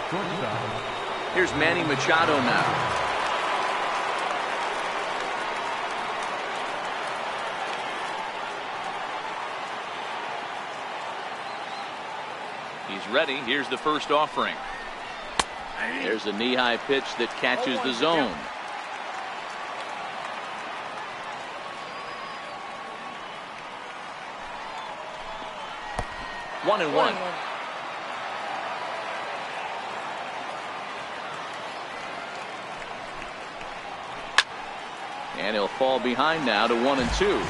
shortstop. Here's Manny Machado now. He's ready. Here's the first offering. There's a knee-high pitch that catches the zone. One and one. And he'll fall behind now to 1-2.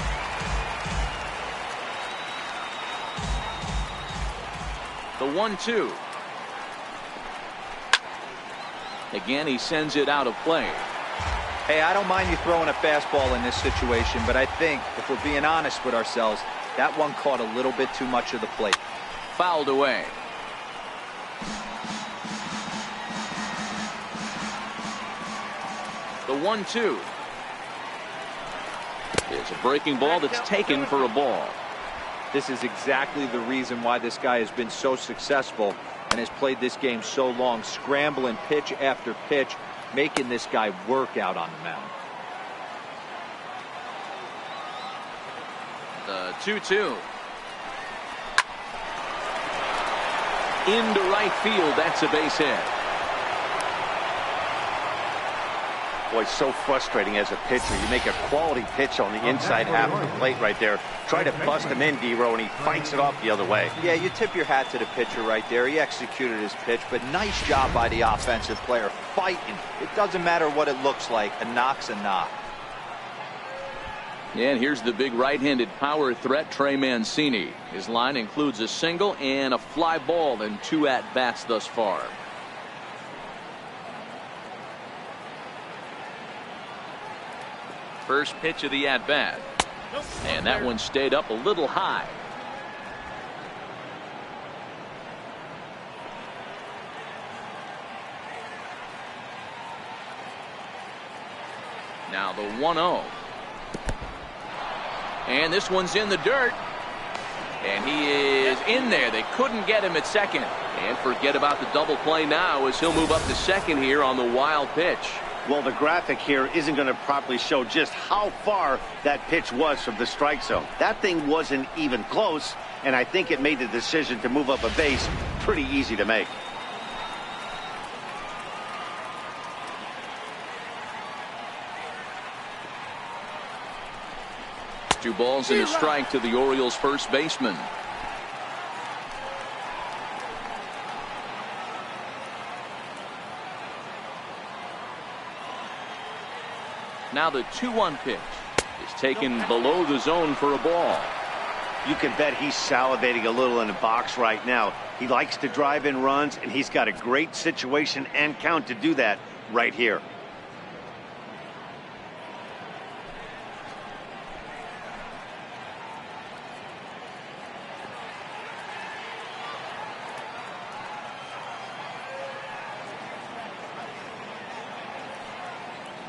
The 1-2. Again, he sends it out of play. Hey, I don't mind you throwing a fastball in this situation, but I think if we're being honest with ourselves, that one caught a little bit too much of the plate. Fouled away. The 1-2. It's a breaking ball that's taken for a ball. This is exactly the reason why this guy has been so successful and has played this game so long, scrambling pitch after pitch, making this guy work out on the mound. The 2-2. Into right field. That's a base hit. Boy, it's so frustrating as a pitcher. You make a quality pitch on the inside half of the plate right there. Try to bust him in, D-Row, and he fights it off the other way. Yeah, you tip your hat to the pitcher right there. He executed his pitch, but nice job by the offensive player fighting. It doesn't matter what it looks like. A knock's a knock. And here's the big right-handed power threat, Trey Mancini. His line includes a single and a fly ball and 2 at-bats thus far. First pitch of the at-bat. And that one stayed up a little high. Now the 1-0. And this one's in the dirt. And he is in there. They couldn't get him at second. And forget about the double play now as he'll move up to second here on the wild pitch. Well, the graphic here isn't going to properly show just how far that pitch was from the strike zone. That thing wasn't even close, and I think it made the decision to move up a base pretty easy to make. Two balls and a strike to the Orioles first baseman. Now the 2-1 pitch is taken below the zone for a ball. You can bet he's salivating a little in the box right now. He likes to drive in runs, and he's got a great situation and count to do that right here.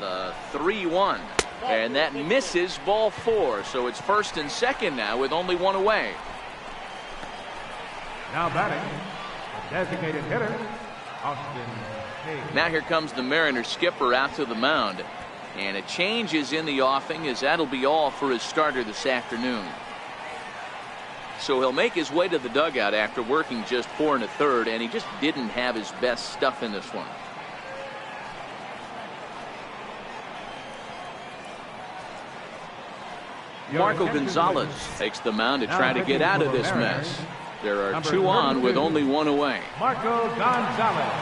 The 3-1. And that misses, ball 4. So it's first and second now with only one away. Now batting, the designated hitter, Austin Hayes. Now here comes the Mariners skipper out to the mound. And a change is in the offing, as that'll be all for his starter this afternoon. So he'll make his way to the dugout after working just 4 1/3, and he just didn't have his best stuff in this one. Marco Gonzalez takes the mound to try to get out of this mess. There are 2 on with only 1 away. Marco Gonzalez.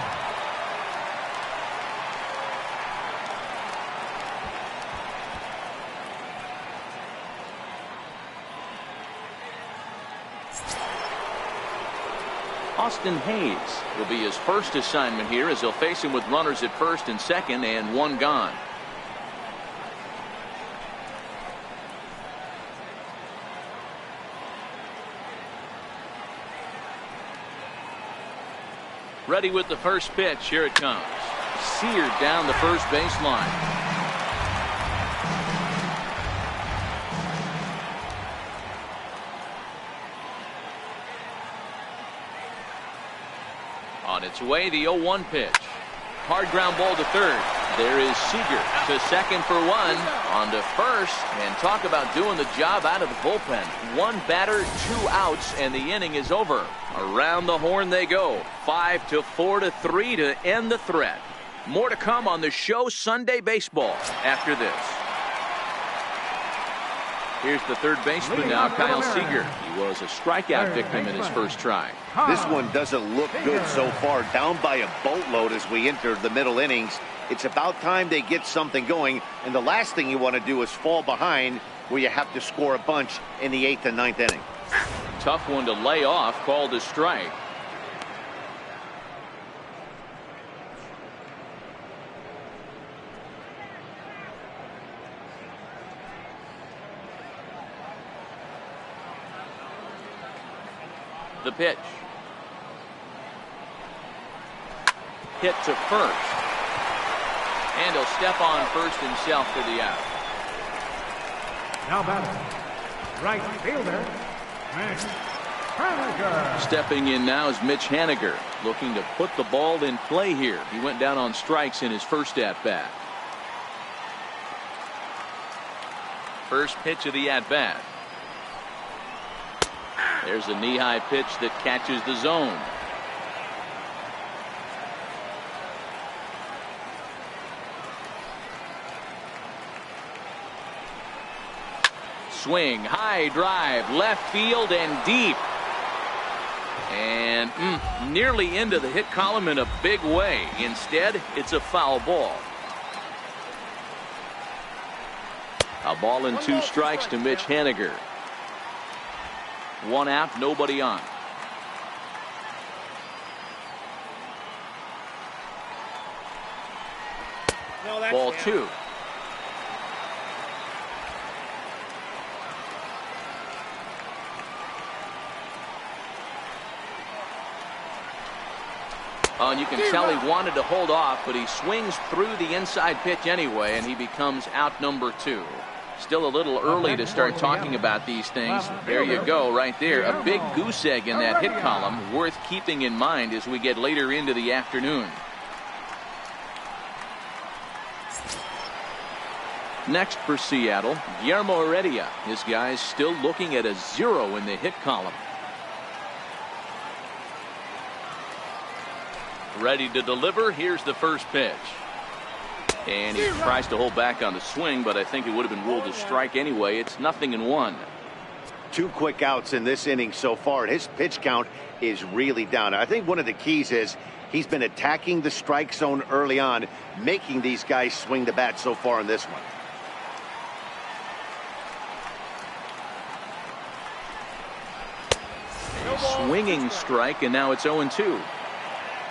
Austin Hayes will be his first assignment here, as he'll face him with runners at first and second and 1 gone. Ready with the first pitch. Here it comes. Seared down the first baseline. On its way, the 0-1 pitch. Hard ground ball to third. There is Seager to second for 1. On to first. And talk about doing the job out of the bullpen. 1 batter, 2 outs, and the inning is over. Around the horn they go. 5-4-3 to end the threat. More to come on the show Sunday Baseball after this. Here's the third baseman now, Kyle Seager. He was a strikeout victim in his first try. This one doesn't look good so far. Down by a boatload as we enter the middle innings. It's about time they get something going, and the last thing you want to do is fall behind where you have to score a bunch in the 8th and 9th inning. Tough one to lay off, called a strike. The pitch. Hit to first. And he'll step on first himself for the out. Now batting, right fielder, Mitch Haniger. Stepping in now is Mitch Haniger, looking to put the ball in play here. He went down on strikes in his first at-bat. First pitch of the at-bat. There's a knee-high pitch that catches the zone. Swing, high drive, left field and deep. And nearly into the hit column in a big way. Instead, it's a foul ball. A ball and 2 strikes to Mitch Haniger. 1 out, nobody on. Ball 2. Oh, and you can tell he wanted to hold off, but he swings through the inside pitch anyway, and he becomes out number 2. Still a little early to start talking about these things. There you go, right there. A big goose egg in that hit column, worth keeping in mind as we get later into the afternoon. Next for Seattle, Guillermo Heredia. His guys still looking at a 0 in the hit column. Ready to deliver. Here's the first pitch. And he tries to hold back on the swing, but I think it would have been ruled a strike anyway. It's 0-1. 2 quick outs in this inning so far, and his pitch count is really down. I think one of the keys is he's been attacking the strike zone early on, making these guys swing the bat so far in this one. swinging strike, and now it's 0-2.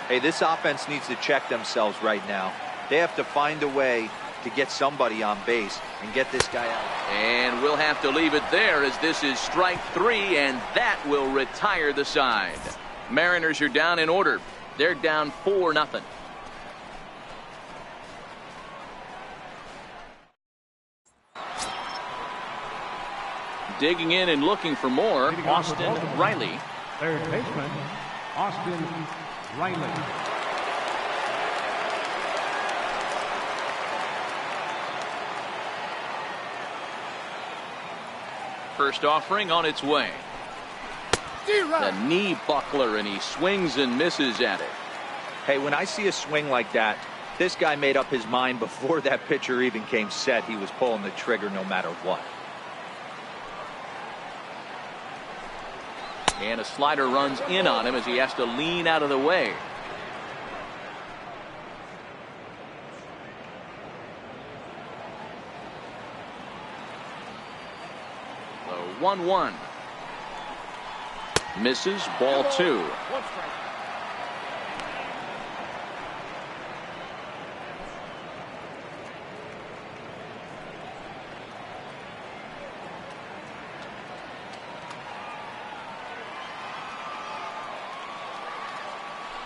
Hey, this offense needs to check themselves right now. They have to find a way to get somebody on base and get this guy out. And we'll have to leave it there, as this is strike 3, and that will retire the side. Mariners are down in order. They're down 4-0. Digging in and looking for more, Austin Riley. Third baseman, Austin Riley. First offering on its way. The knee buckler, and he swings and misses at it. Hey, when I see a swing like that, this guy made up his mind before that pitcher even came set. He was pulling the trigger no matter what. And a slider runs in on him as he has to lean out of the way. The 1-1. Misses, ball 2.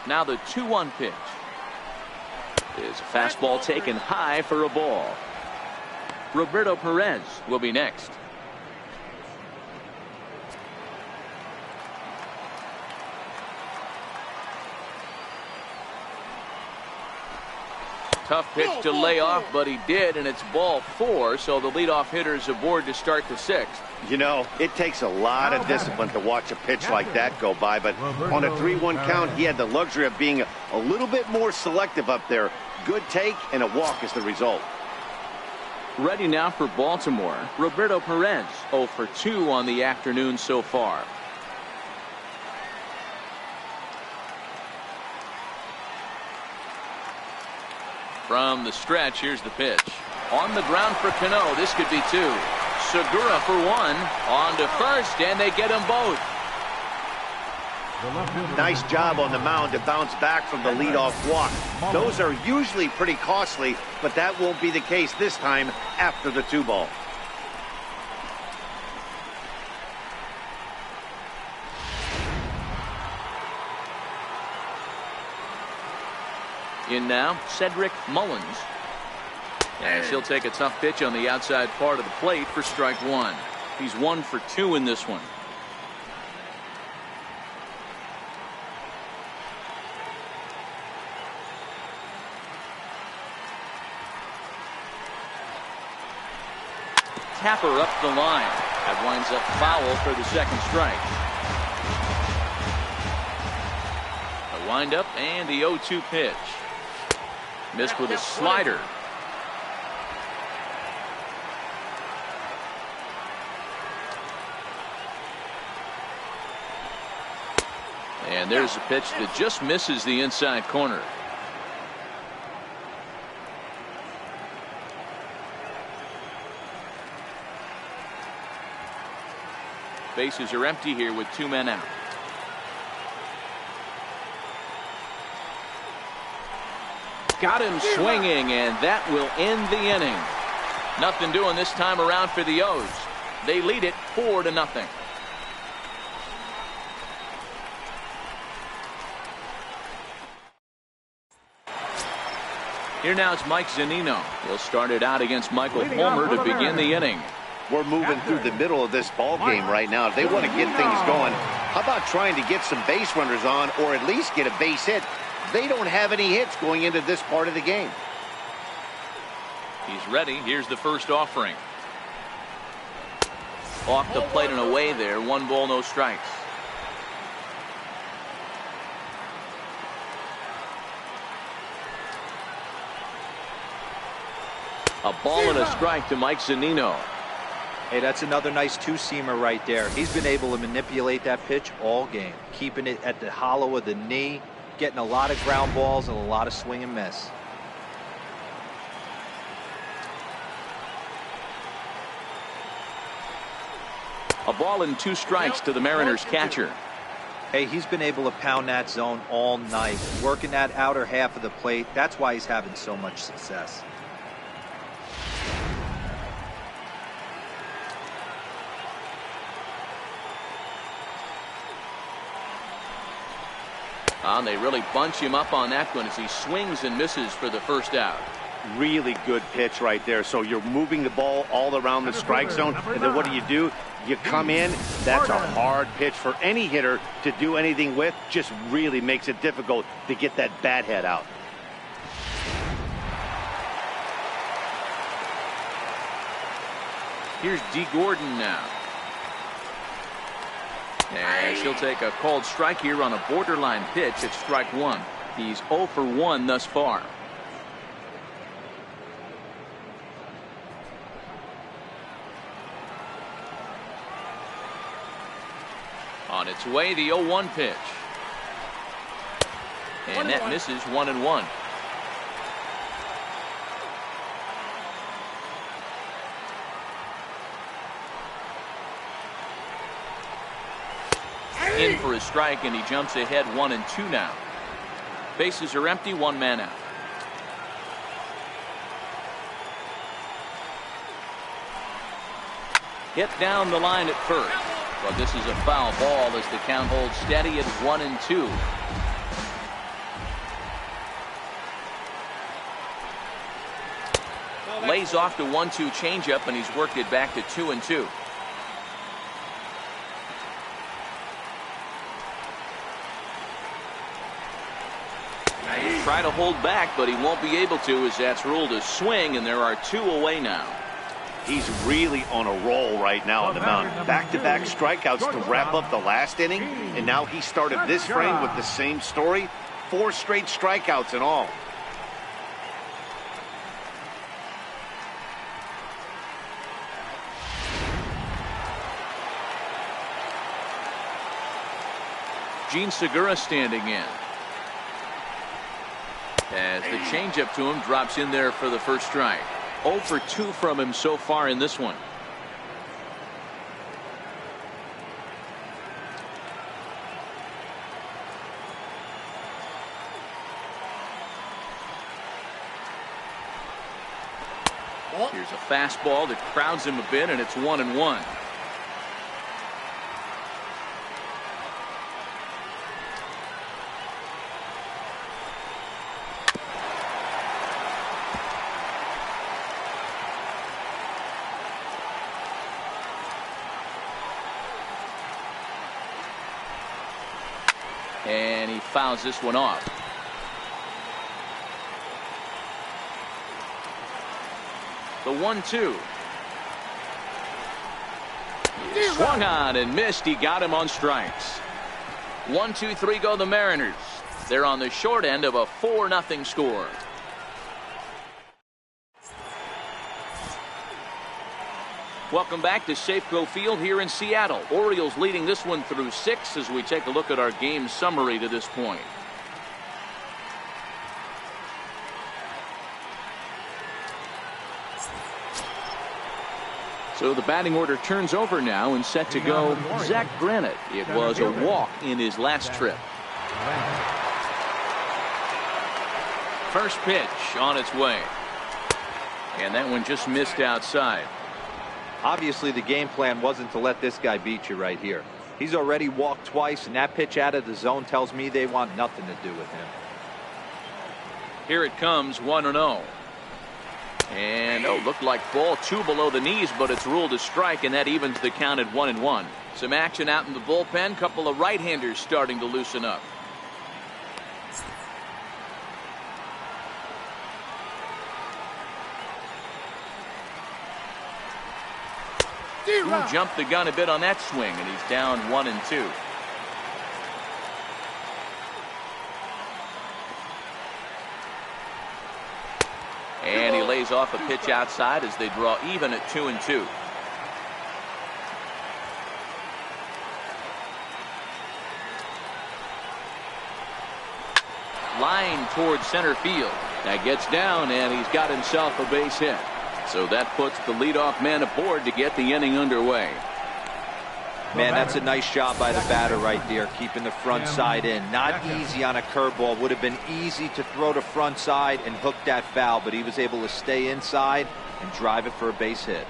Now the 2-1 pitch is a fastball taken high for a ball. Roberto Perez will be next. Tough pitch to lay off, but he did, and it's ball 4, so the leadoff hitter is aboard to start the 6th. You know, it takes a lot of discipline to watch a pitch like that go by, but on a 3-1 count, he had the luxury of being a little bit more selective up there. Good take, and a walk is the result. Ready now for Baltimore, Roberto Perez, 0 for 2 on the afternoon so far. From the stretch, here's the pitch. On the ground for Cano. This could be 2. Segura for 1. On to first, and they get them both. Nice job on the mound to bounce back from the leadoff walk. Those are usually pretty costly, but that won't be the case this time after the 2-ball. In now, Cedric Mullins. As he'll take a tough pitch on the outside part of the plate for strike 1. He's 1 for 2 in this one. Tapper up the line. That winds up foul for the 2nd strike. A windup and the 0-2 pitch. Missed with a slider. And there's a pitch that just misses the inside corner. Bases are empty here with 2 men out. Got him swinging, and that will end the inning. Nothing doing this time around for the O's. They lead it 4-0. Here now is Mike Zunino. He'll start it out against Michael Fulmer to begin the inning. We're moving through the middle of this ball game right now. If they want to get things going, how about trying to get some base runners on, or at least get a base hit? They don't have any hits going into this part of the game. He's ready. Here's the first offering. Off the plate and away there. 1 ball, no strikes. A ball and a strike to Mike Zunino. Hey, that's another nice 2-seamer right there. He's been able to manipulate that pitch all game, keeping it at the hollow of the knee, getting a lot of ground balls and a lot of swing and miss. A ball and 2 strikes to the Mariners catcher. Hey, he's been able to pound that zone all night, working that outer half of the plate. That's why he's having so much success. They really bunch him up on that one as he swings and misses for the first out. Really good pitch right there. So you're moving the ball all around the strike zone, and then what do? You come in. That's a hard pitch for any hitter to do anything with. Just really makes it difficult to get that bat head out. Here's D. Gordon now. And he'll take a called strike here on a borderline pitch at strike one. He's 0 for 1 thus far. On its way, the 0-1 pitch. And that misses 1-1. In for a strike, and he jumps ahead 1-2 now. Bases are empty, 1 man out. Hit down the line at first. But this is a foul ball as the count holds steady at 1-2. Lays off the 1-2 changeup, and he's worked it back to 2-2. Try to hold back, but he won't be able to as that's ruled a swing, and there are 2 away now. He's really on a roll right now on the mound. Back-to-back strikeouts to wrap up the last inning, and now he started this frame with the same story. 4 straight strikeouts in all. Gene Segura standing in. As the changeup to him drops in there for the first strike. 0 for 2 from him so far in this one. Here's a fastball that crowds him a bit, and it's 1-1. And he fouls this one off. The 1-2. Swung on and missed. He got him on strikes. 1-2-3 go the Mariners. They're on the short end of a 4-0 score. Welcome back to Safeco Field here in Seattle. Orioles leading this one through 6 as we take a look at our game summary to this point. So the batting order turns over now and set to go Zach Granite. It was a walk in his last trip. First pitch on its way. And that one just missed outside. Obviously, the game plan wasn't to let this guy beat you right here. He's already walked twice, and that pitch out of the zone tells me they want nothing to do with him. Here it comes, 1-0. And, looked like ball 2 below the knees, but it's ruled a strike, and that evens the count at 1-1. Some action out in the bullpen. Couple of right-handers starting to loosen up. Jumped the gun a bit on that swing, and he's down 1-2. And he lays off a pitch outside as they draw even at 2-2. Line towards center field. That gets down, and he's got himself a base hit. So that puts the leadoff man aboard to get the inning underway. Man, that's a nice job by the batter right there, keeping the front side in. Not easy on a curveball. Would have been easy to throw the front side and hook that foul, but he was able to stay inside and drive it for a base hit.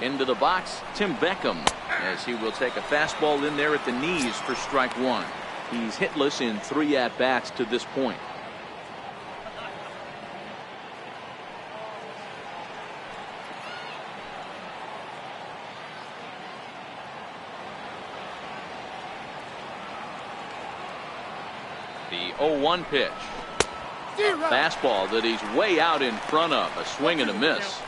Into the box, Tim Beckham, as he will take a fastball in there at the knees for strike one. He's hitless in 3 at-bats to this point. The 0-1 pitch. Fastball that he's way out in front of. A swing and a miss.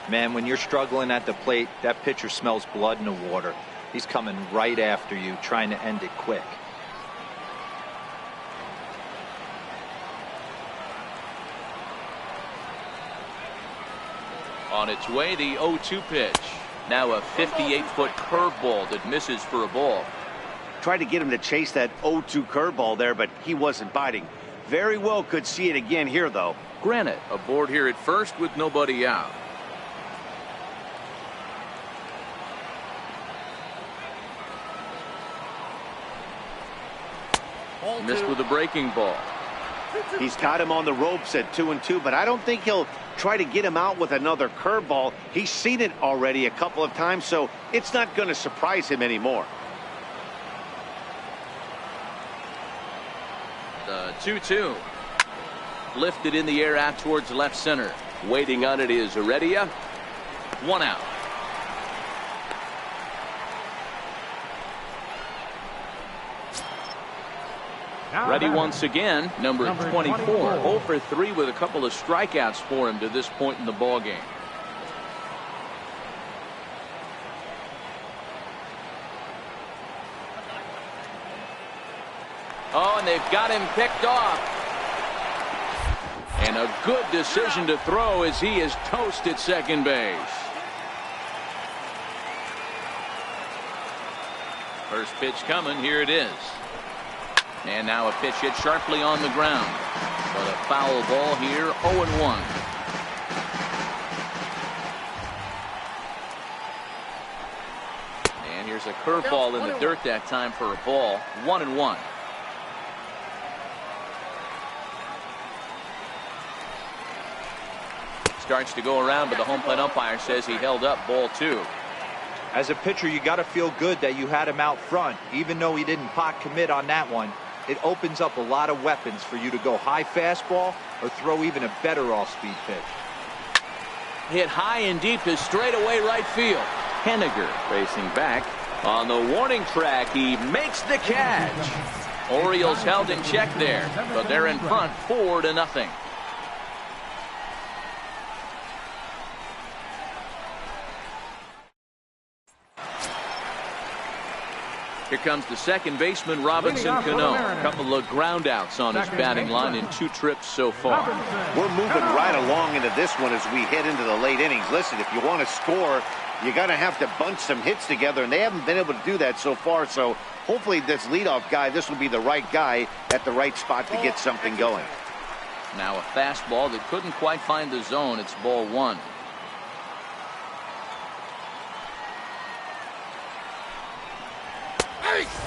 Man, when you're struggling at the plate, that pitcher smells blood in the water. He's coming right after you, trying to end it quick. On its way, the 0-2 pitch. Now a 58-foot curveball that misses for a ball. Tried to get him to chase that 0-2 curveball there, but he wasn't biting. Very well could see it again here, though. Granite aboard here at first with nobody out. Missed with a breaking ball. He's got him on the ropes at 2-2, but I don't think he'll try to get him out with another curveball. He's seen it already a couple of times, so it's not going to surprise him anymore. The 2-2. Lifted in the air out towards left center. Waiting on it is Heredia. 1 out. Ready once again, number 24. 0 for 3 with a couple of strikeouts for him to this point in the ball game. Oh, and they've got him picked off. And a good decision to throw as he is toast at second base. First pitch coming, here it is. And now a pitch hit sharply on the ground. But a foul ball here, 0-1. And here's a curveball in the dirt that time for a ball, 1-1. Starts to go around, but the home plate umpire says he held up, ball 2. As a pitcher, you got to feel good that you had him out front, even though he didn't pot commit on that one. It opens up a lot of weapons for you to go high fastball or throw even a better off-speed pitch. Hit high and deep to straightaway right field. Henniger racing back. On the warning track, he makes the catch. Orioles held in check there, but they're in front 4-0. Here comes the second baseman, Robinson Cano. A couple of ground outs on his batting line in 2 trips so far. We're moving right along into this one as we head into the late innings. Listen, if you want to score, you're going to have to bunch some hits together, and they haven't been able to do that so far. So hopefully this leadoff guy, this will be the right guy at the right spot to get something going. Now a fastball that couldn't quite find the zone. It's ball 1.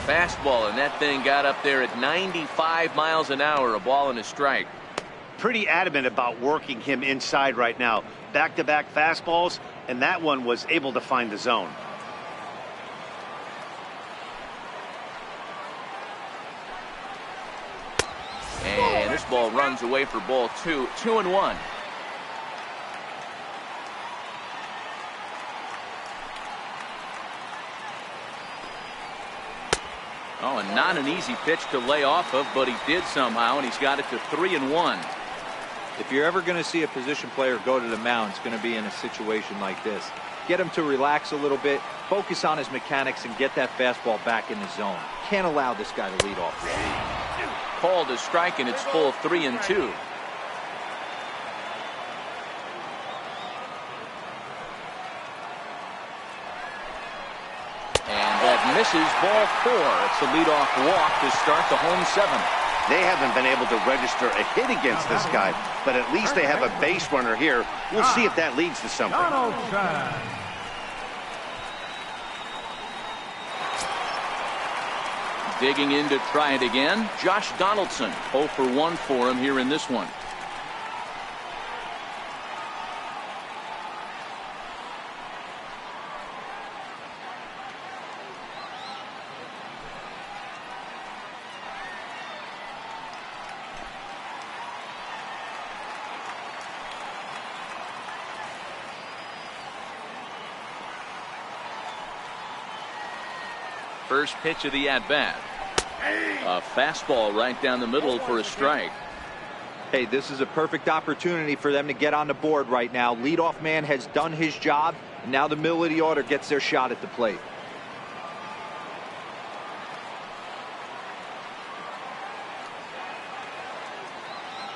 Fastball, and that thing got up there at 95 miles an hour, a ball and a strike. Pretty adamant about working him inside right now. Back-to-back fastballs, and that one was able to find the zone. And this ball runs away for ball 2. 2-1. Oh, and not an easy pitch to lay off of, but he did somehow, and he's got it to 3-1. If you're ever going to see a position player go to the mound, it's going to be in a situation like this. Get him to relax a little bit, focus on his mechanics, and get that fastball back in the zone. Can't allow this guy to lead off. Called a strike, and it's full 3-2. misses, ball 4. It's a leadoff walk to start the home 7th. They haven't been able to register a hit against this guy, but at least they have a base runner here. We'll see if that leads to something. Digging in to try it again, Josh Donaldson. 0 for 1 for him here in this one. First pitch of the at-bat. A fastball right down the middle for a strike. Hey, this is a perfect opportunity for them to get on the board right now. Leadoff man has done his job, and now the middle of the order gets their shot at the plate.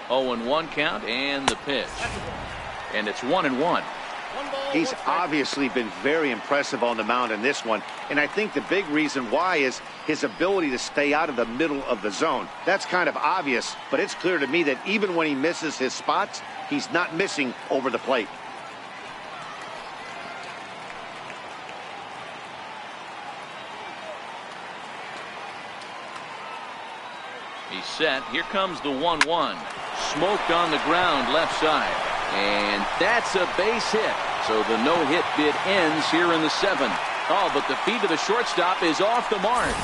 Oh, and 1 count, and the pitch. And it's 1-1. He's obviously been very impressive on the mound in this one, and I think the big reason why is his ability to stay out of the middle of the zone. That's kind of obvious, but it's clear to me that even when he misses his spots, he's not missing over the plate. He's set. Here comes the 1-1. Smoked on the ground left side. And that's a base hit. So the no-hit bid ends here in the 7th. Oh, but the feed to the shortstop is off the mark.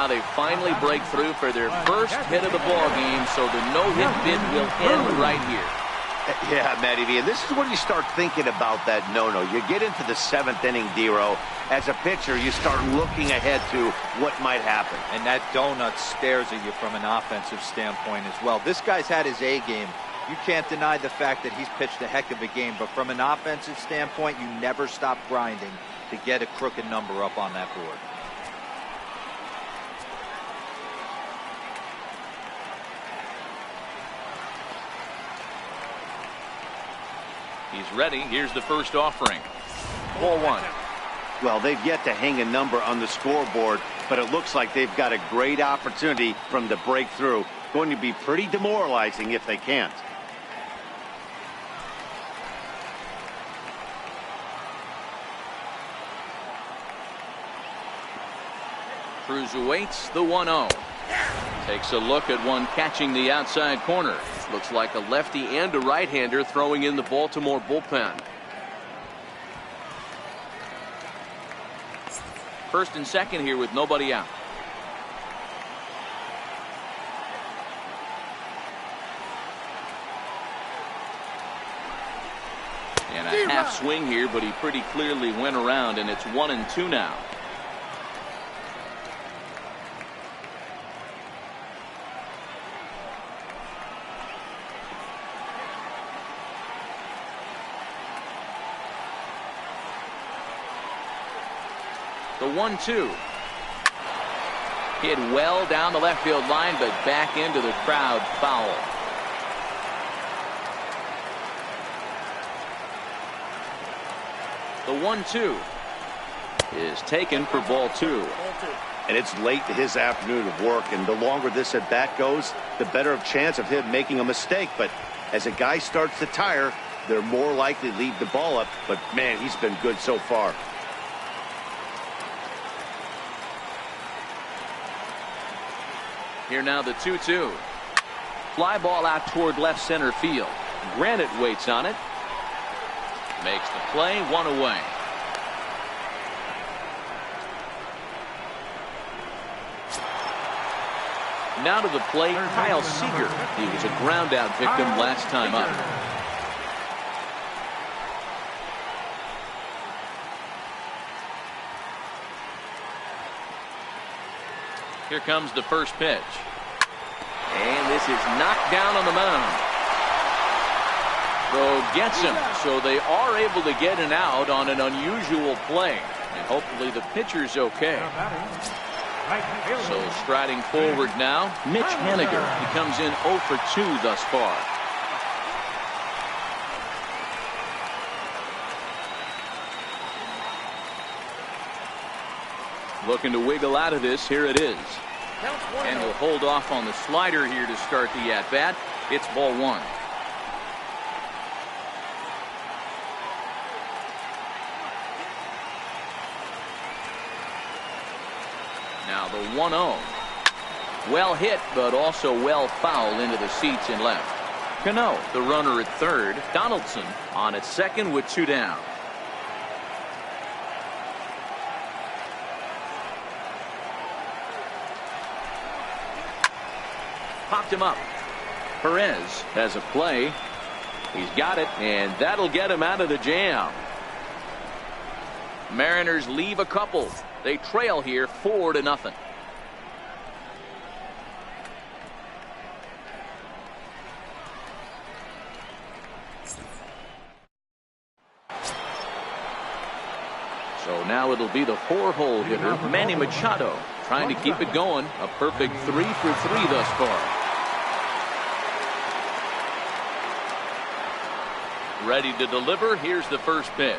They finally break through for their first hit of the ball game. So the no-hit bid will end right here. Yeah, Matty V, and this is when you start thinking about that no-no. You get into the 7th inning, D-Row. As a pitcher, you start looking ahead to what might happen. And that donut stares at you from an offensive standpoint as well. This guy's had his A game. You can't deny the fact that he's pitched a heck of a game, but from an offensive standpoint, you never stop grinding to get a crooked number up on that board. He's ready. Here's the first offering. Ball 1. Well, they've yet to hang a number on the scoreboard, but it looks like they've got a great opportunity from the breakthrough. Going to be pretty demoralizing if they can't. Cruz awaits the 1-0. Takes a look at one catching the outside corner. Looks like a lefty and a right-hander throwing in the Baltimore bullpen. First and second here with nobody out. And a half swing here, but he pretty clearly went around, and it's 1-2 now. The 1-2. Hit well down the left field line, but back into the crowd, foul. The 1-2 is taken for ball 2. And it's late to his afternoon of work, and the longer this at bat goes, the better of chance of him making a mistake. But as a guy starts to tire, they're more likely to leave the ball up. But man, he's been good so far. Here now the 2-2. Fly ball out toward left center field. Granite waits on it. Makes the play, 1 away. Now to the plate, Kyle Seager. He was a ground out victim last time up. Here comes the first pitch. And this is knocked down on the mound. So gets him. So they are able to get an out on an unusual play. And hopefully the pitcher's okay. So striding forward now, Mitch Haniger. He comes in 0 for 2 thus far. Looking to wiggle out of this. Here it is. And he'll hold off on the slider here to start the at-bat. It's ball one. Now the 1-0. Well hit, but also well fouled into the seats in left. Cano, the runner at third. Donaldson on at second with two down. Popped him up. Perez has a play. He's got it, and that'll get him out of the jam. Mariners leave a couple. They trail here 4-0. So now it'll be the four-hole hitter, Manny Machado, trying to keep it going. A perfect 3 for 3 thus far. Ready to deliver. Here's the first pitch.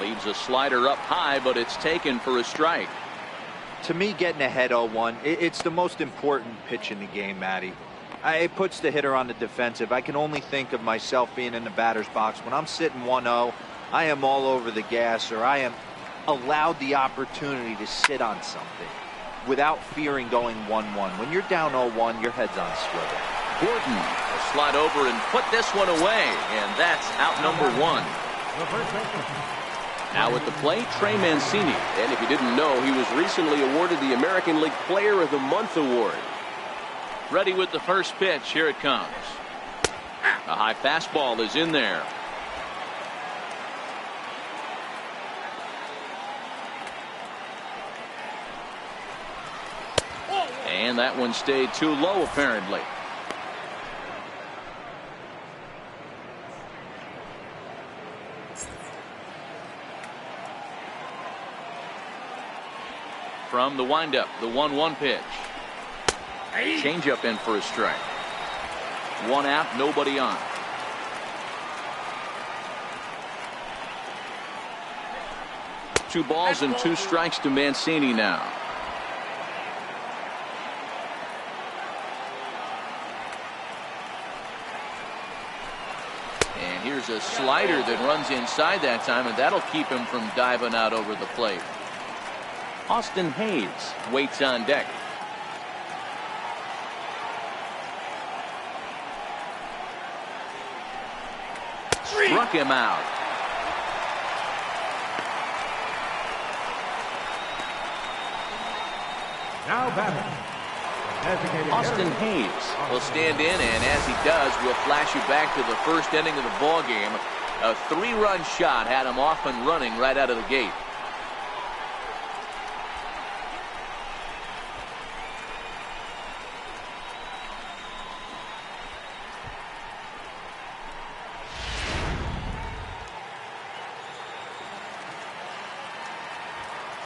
Leaves a slider up high, but it's taken for a strike. To me, getting ahead 0-1, it's the most important pitch in the game, Matty. It puts the hitter on the defensive. I can only think of myself being in the batter's box. When I'm sitting 1-0, I am all over the gas, or I am allowed the opportunity to sit on something without fearing going 1-1. When you're down 0-1, your head's on swivel. Gordon will slide over and put this one away, and that's out number one. Now at the plate, Trey Mancini. And if you didn't know, he was recently awarded the American League Player of the Month award. Ready with the first pitch. Here it comes. A high fastball is in there. And that one stayed too low, apparently. From the windup, the 1-1 pitch. Changeup in for a strike. One out, nobody on. Two balls and two strikes to Mancini now. And here's a slider that runs inside that time, and that'll keep him from diving out over the plate. Austin Hayes waits on deck. Struck him out. Now batting. Austin Hayes will stand in, and as he does, we'll flash you back to the first inning of the ball game. A 3-run shot had him off and running right out of the gate.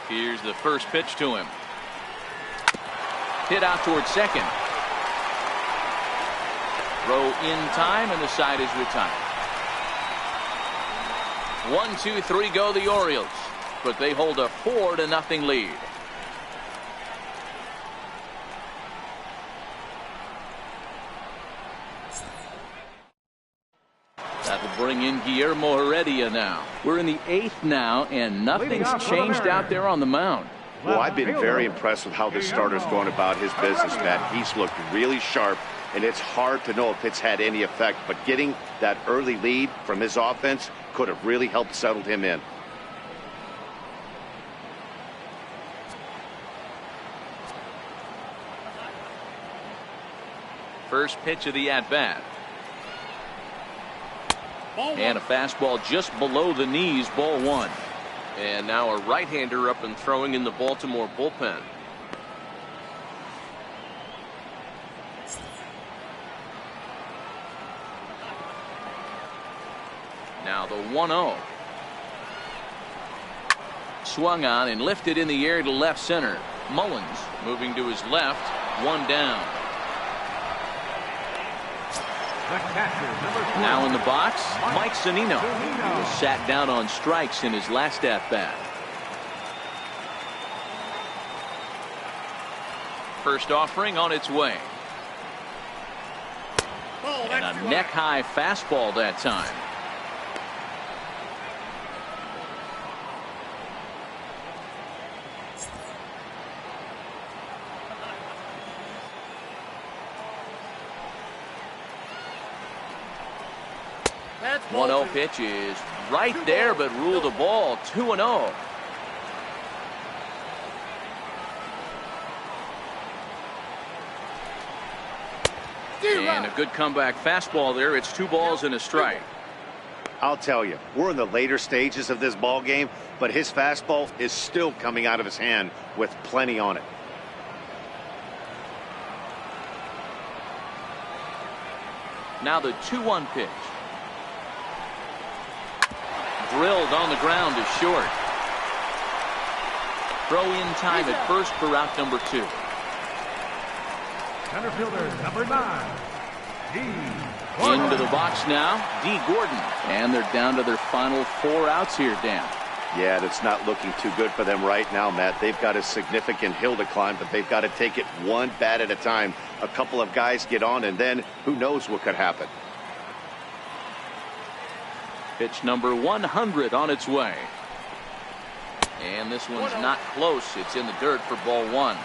Here's the first pitch to him. Hit out towards second. Throw in time, and the side is retired. 1-2-3 go the Orioles, but they hold a 4-0 lead. That'll bring in Guillermo Heredia now. We're in the 8th now, and nothing's changed out there on the mound. Well, I've been very impressed with how this starter's going about his business, Matt. He's looked really sharp, and it's hard to know if it's had any effect, but getting that early lead from his offense could have really helped settle him in. First pitch of the at-bat. And a fastball just below the knees, ball one. And now a right-hander up and throwing in the Baltimore bullpen. Now the 1-0. Swung on and lifted in the air to left center. Mullins moving to his left, one down. Now in the box, Mike Zunino. He was sat down on strikes in his last at-bat. first offering on its way. And a neck-high fastball that time. That's 1-0 pitch is right there, but ruled a ball. 2-0. And a good comeback fastball there. It's 2 balls and a strike. I'll tell you, we're in the later stages of this ball game, but his fastball is still coming out of his hand with plenty on it. Now the 2-1 pitch. Drilled on the ground is short. Throw in time at first for route number 2. Center fielder number 9, D. Into the box now, D. Gordon. And they're down to their final 4 outs here, Dan. Yeah, that's not looking too good for them right now, Matt. They've got a significant hill to climb, but they've got to take it one bat at a time. A couple of guys get on, and then who knows what could happen. Pitch number 100 on its way. And this one's not close. It's in the dirt for ball 1.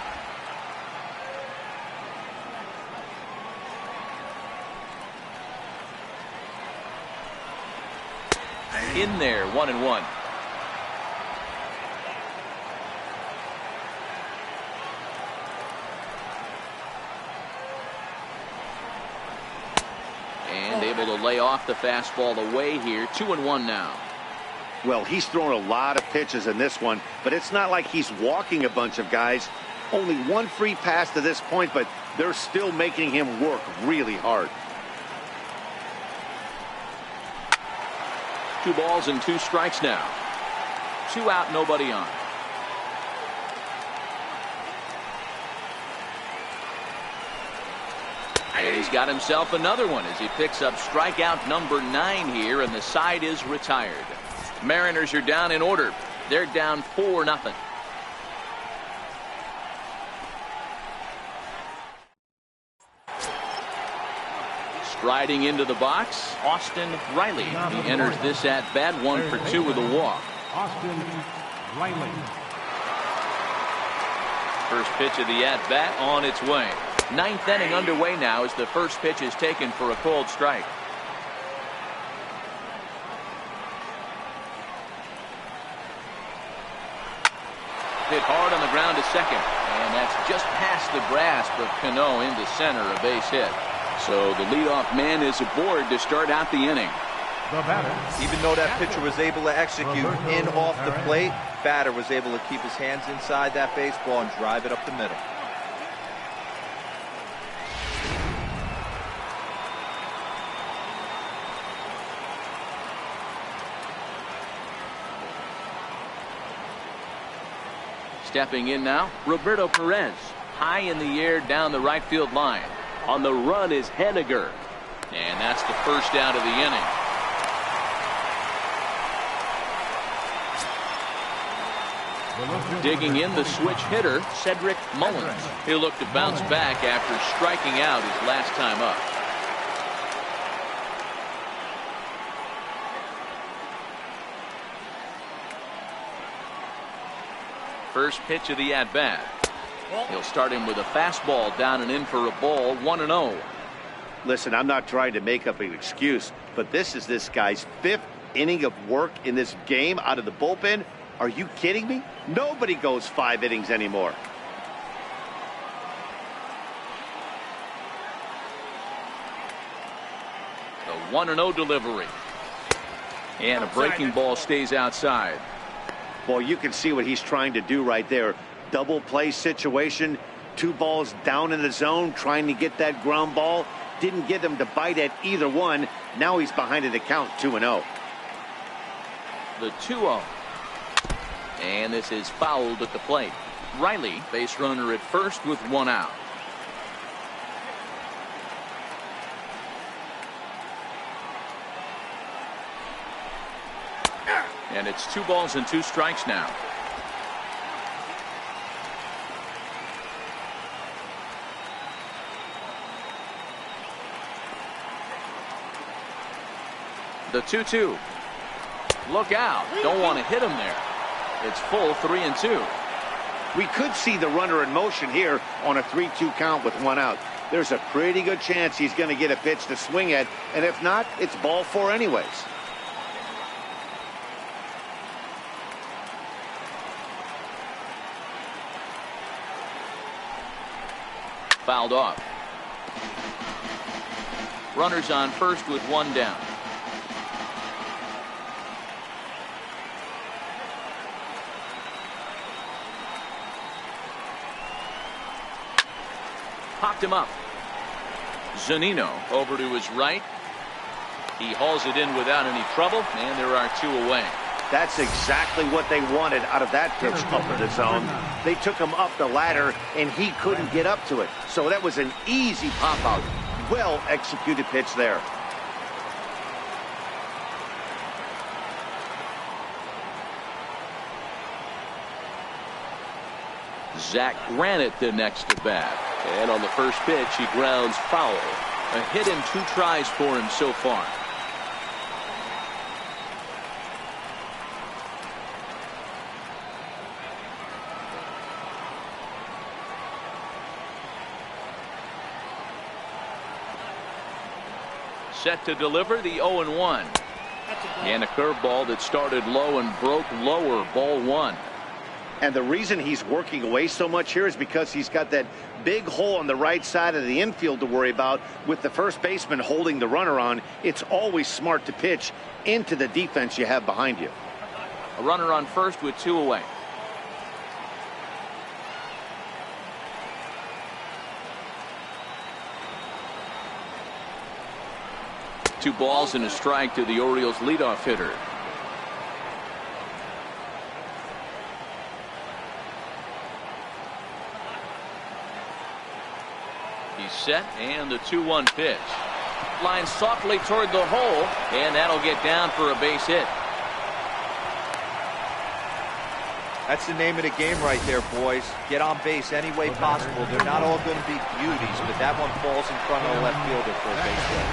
In there, 1-1. And able to lay off the fastball away here. 2-1 now. Well, he's thrown a lot of pitches in this one, but it's not like he's walking a bunch of guys. Only one free pass to this point, but they're still making him work really hard. 2 balls and 2 strikes now. 2 out, nobody on. And he's got himself another one as he picks up strikeout number 9 here, and the side is retired. Mariners are down in order. They're down 4-0. Striding into the box, Austin Riley. He enters this at bat 1 for 2 with a walk. Austin Riley. First pitch of the at bat on its way. 9th inning underway now as the first pitch is taken for a cold strike. Hit hard on the ground to second, and that's just past the grasp of Cano into center, a base hit. So the leadoff man is aboard to start out the inning. The batter. Even though that pitcher was able to execute in off the plate, batter was able to keep his hands inside that baseball and drive it up the middle. Stepping in now, Roberto Perez. High in the air down the right field line. On the run is Henniger. And that's the first out of the inning. Digging in the switch hitter, Cedric Mullins. He'll look to bounce back after striking out his last time up. First pitch of the at-bat. He'll start him with a fastball down and in for a ball, 1-0. Listen, I'm not trying to make up an excuse, but this is this guy's 5th inning of work in this game out of the bullpen. Are you kidding me? Nobody goes 5 innings anymore. The 1-0 delivery. And a breaking ball stays outside. Well, you can see what he's trying to do right there. Double play situation, 2 balls down in the zone, trying to get that ground ball. Didn't get him to bite at either one. Now he's behind in the count, 2-0. The 2-0. And this is fouled at the plate. Riley, base runner at first with 1 out. And it's 2 balls and 2 strikes now. The 2-2. Look out. Don't want to hit him there. It's full 3-2. We could see the runner in motion here on a 3-2 count with one out. There's a pretty good chance he's going to get a pitch to swing at, and if not, it's ball four anyways. Fouled off. Runners on first with one down. Popped him up. Zunino over to his right. He hauls it in without any trouble, and there are two away. That's exactly what they wanted out of that pitch up in the zone. They took him up the ladder, and he couldn't get up to it. So that was an easy pop-out. Well-executed pitch there. Zach Granite the next at bat. And on the first pitch, he grounds foul. A hit and 2 tries for him so far. Set to deliver the 0-1. And a curveball that started low and broke lower, ball 1. And the reason he's working away so much here is because he's got that big hole on the right side of the infield to worry about. With the first baseman holding the runner on, it's always smart to pitch into the defense you have behind you. A runner on first with 2 away. Two balls and a strike to the Orioles leadoff hitter. He's set, and the 2-1 pitch. Lines softly toward the hole, and that'll get down for a base hit. That's the name of the game right there, boys. Get on base any way possible. They're not all going to be beauties, but that one falls in front of the left fielder for a base hit.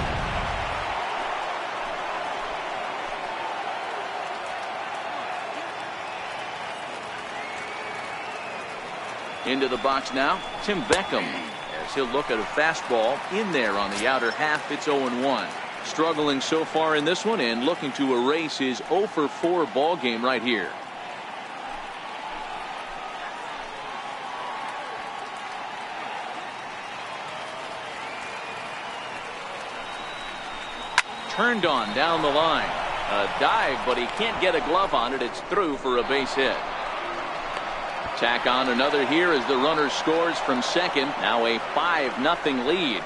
Into the box now, Tim Beckham, as he'll look at a fastball in there on the outer half. It's 0-1. Struggling so far in this one and looking to erase his 0-for-4 ball game right here. Turned on down the line. A dive, but he can't get a glove on it. It's through for a base hit. Tack on another here as the runner scores from second. Now a 5-0 lead.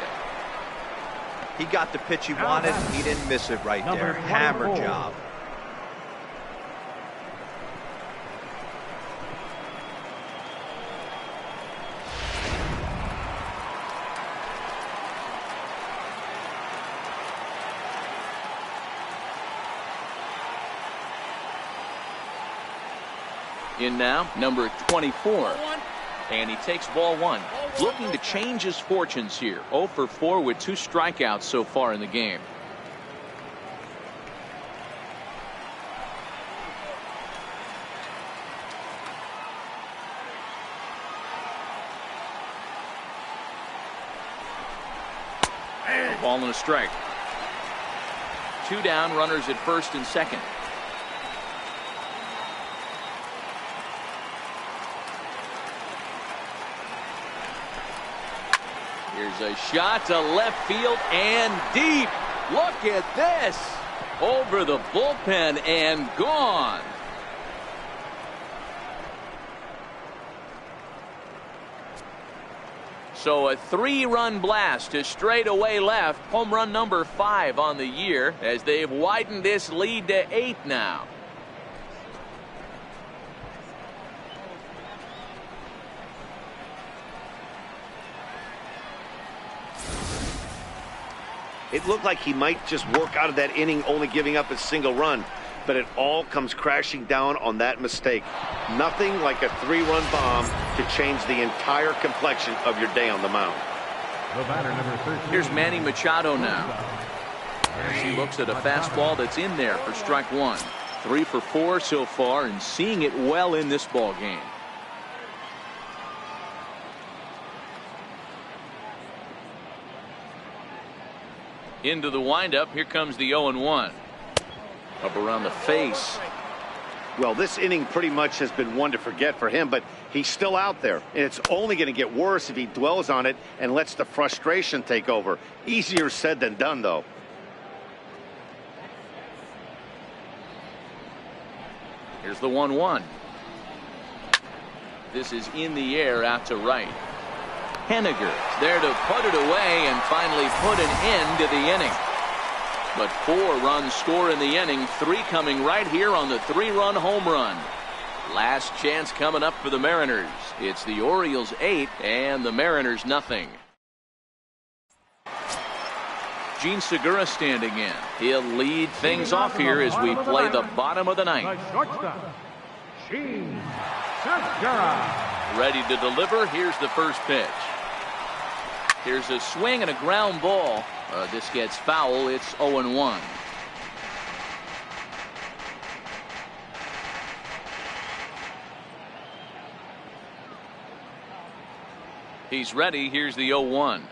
He got the pitch he wanted. He didn't miss it right there. Hammer job. In now, number 24. And he takes ball 1. Looking to change his fortunes here. 0-for-4 with 2 strikeouts so far in the game. A ball and a strike. 2 down, runners at first and second. Here's a shot to left field and deep. Look at this. Over the bullpen and gone. So a 3-run blast to straightaway left. Home run number 5 on the year as they've widened this lead to 8 now. It looked like he might just work out of that inning only giving up a single run, but it all comes crashing down on that mistake. Nothing like a 3-run bomb to change the entire complexion of your day on the mound. The batter, number 13. Here's Manny Machado now. As he looks at a fastball that's in there for strike one. 3 for 4 so far and seeing it well in this ball game. Into the windup. Here comes the 0-1. Up around the face. Well, this inning pretty much has been one to forget for him, but he's still out there. And it's only going to get worse if he dwells on it and lets the frustration take over. Easier said than done, though. Here's the 1-1. This is in the air out to right. Henniger there to put it away and finally put an end to the inning. But 4 runs score in the inning, 3 coming right here on the 3-run home run. Last chance coming up for the Mariners. It's the Orioles 8 and the Mariners nothing. Gene Segura standing in. He'll lead things off here as we play the bottom of the ninth. Gene Segura. Ready to deliver. Here's the first pitch. Here's a swing and a ground ball. This gets foul. It's 0-1. He's ready. Here's the 0-1.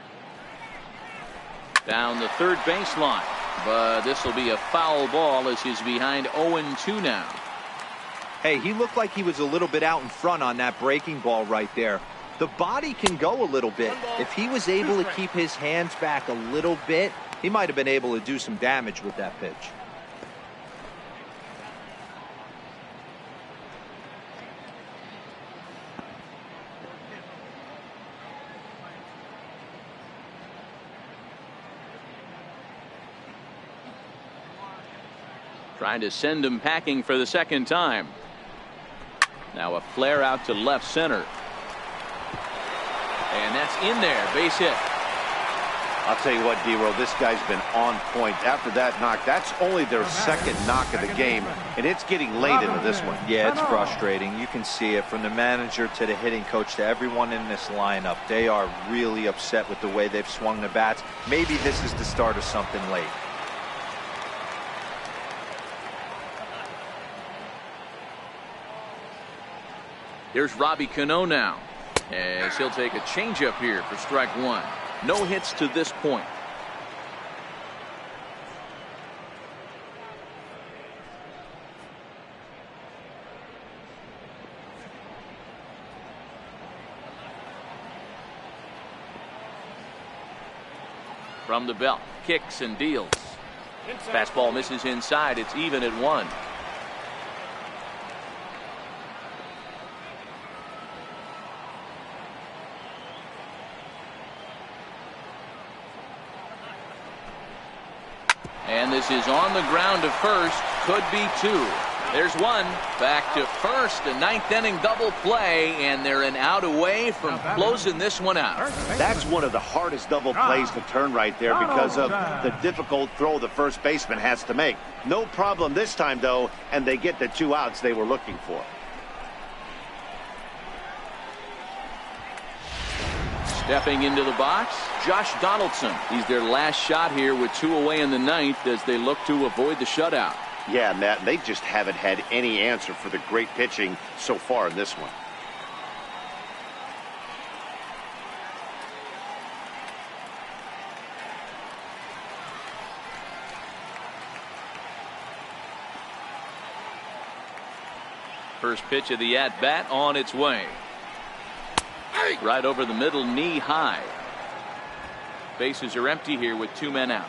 Down the third baseline. But this will be a foul ball as he's behind 0-2 now. Hey, he looked like he was a little bit out in front on that breaking ball right there. The body can go a little bit. If he was able to keep his hands back a little bit, he might have been able to do some damage with that pitch. Trying to send him packing for the second time. Now a flare out to left center. And that's in there. Base hit. I'll tell you what, D-Row, this guy's been on point. After that knock, that's only their second knock of the game, and it's getting late into this one. Yeah, it's frustrating. You can see it from the manager to the hitting coach to everyone in this lineup. They are really upset with the way they've swung the bats. Maybe this is the start of something late. Here's Robbie Cano now, as he'll take a changeup here for strike one. No hits to this point. From the belt, kicks and deals. Fastball misses inside. It's even at 1. And this is on the ground to first. Could be 2. There's 1. Back to first. A 9th inning double play, and they're an out away from closing this one out. That's one of the hardest double plays to turn right there because of the difficult throw the first baseman has to make. No problem this time, though, and they get the 2 outs they were looking for. Stepping into the box, Josh Donaldson. He's their last shot here with 2 away in the 9th as they look to avoid the shutout. Yeah, Matt, they just haven't had any answer for the great pitching so far in this one. First pitch of the at-bat on its way. Right over the middle, knee high. Bases are empty here with 2 men out.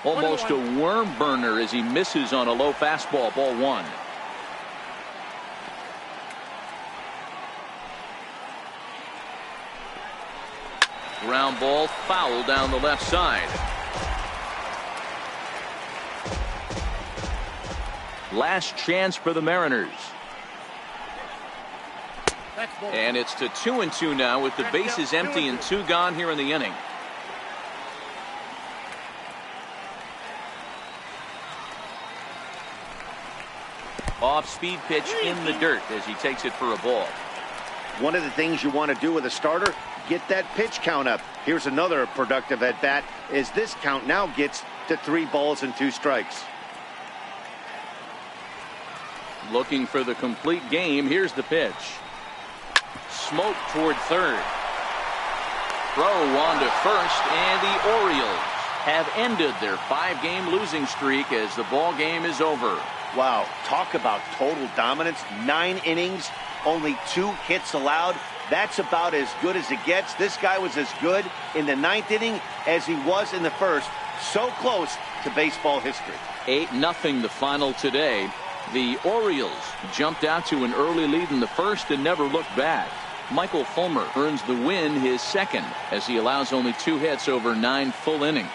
Almost a worm burner as he misses on a low fastball. Ball 1. Ground ball foul down the left side. Last chance for the Mariners. And it's to 2-2 now with the bases empty and 2 gone here in the inning. Off-speed pitch in the dirt as he takes it for a ball. One of the things you want to do with a starter, get that pitch count up. Here's another productive at-bat as this count now gets to 3 balls and 2 strikes. Looking for the complete game. Here's the pitch. Smoke toward third. Throw on to first, and the Orioles have ended their 5-game losing streak as the ball game is over. Wow, talk about total dominance. 9 innings, only 2 hits allowed. That's about as good as it gets. This guy was as good in the 9th inning as he was in the 1st. So close to baseball history. 8-0 the final today. The Orioles jumped out to an early lead in the 1st and never looked back. Michael Fulmer earns the win, his 2nd, as he allows only 2 hits over 9 full innings.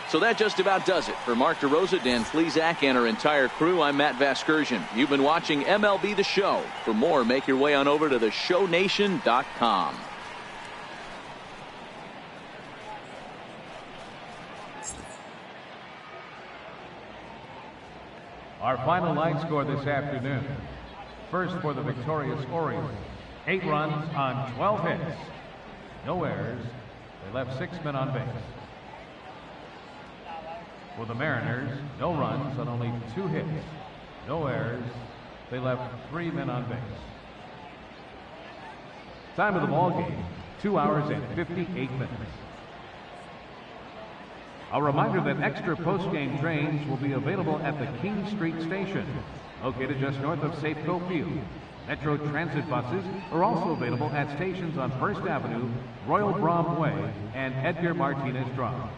So that just about does it. For Mark DeRosa, Dan Plesac, and our entire crew, I'm Matt Vasgersian. You've been watching MLB The Show. For more, make your way on over to theshownation.com. Our final line score this afternoon. First for the victorious Orioles. 8 runs on 12 hits. No errors. They left 6 men on base. For the Mariners, no runs on only 2 hits. No errors. They left 3 men on base. Time of the ball game, 2 hours and 58 minutes. A reminder that extra post-game trains will be available at the King Street Station, located just north of Safeco Field. Metro Transit buses are also available at stations on First Avenue, Royal Brom Way, and Edgar Martinez Drive.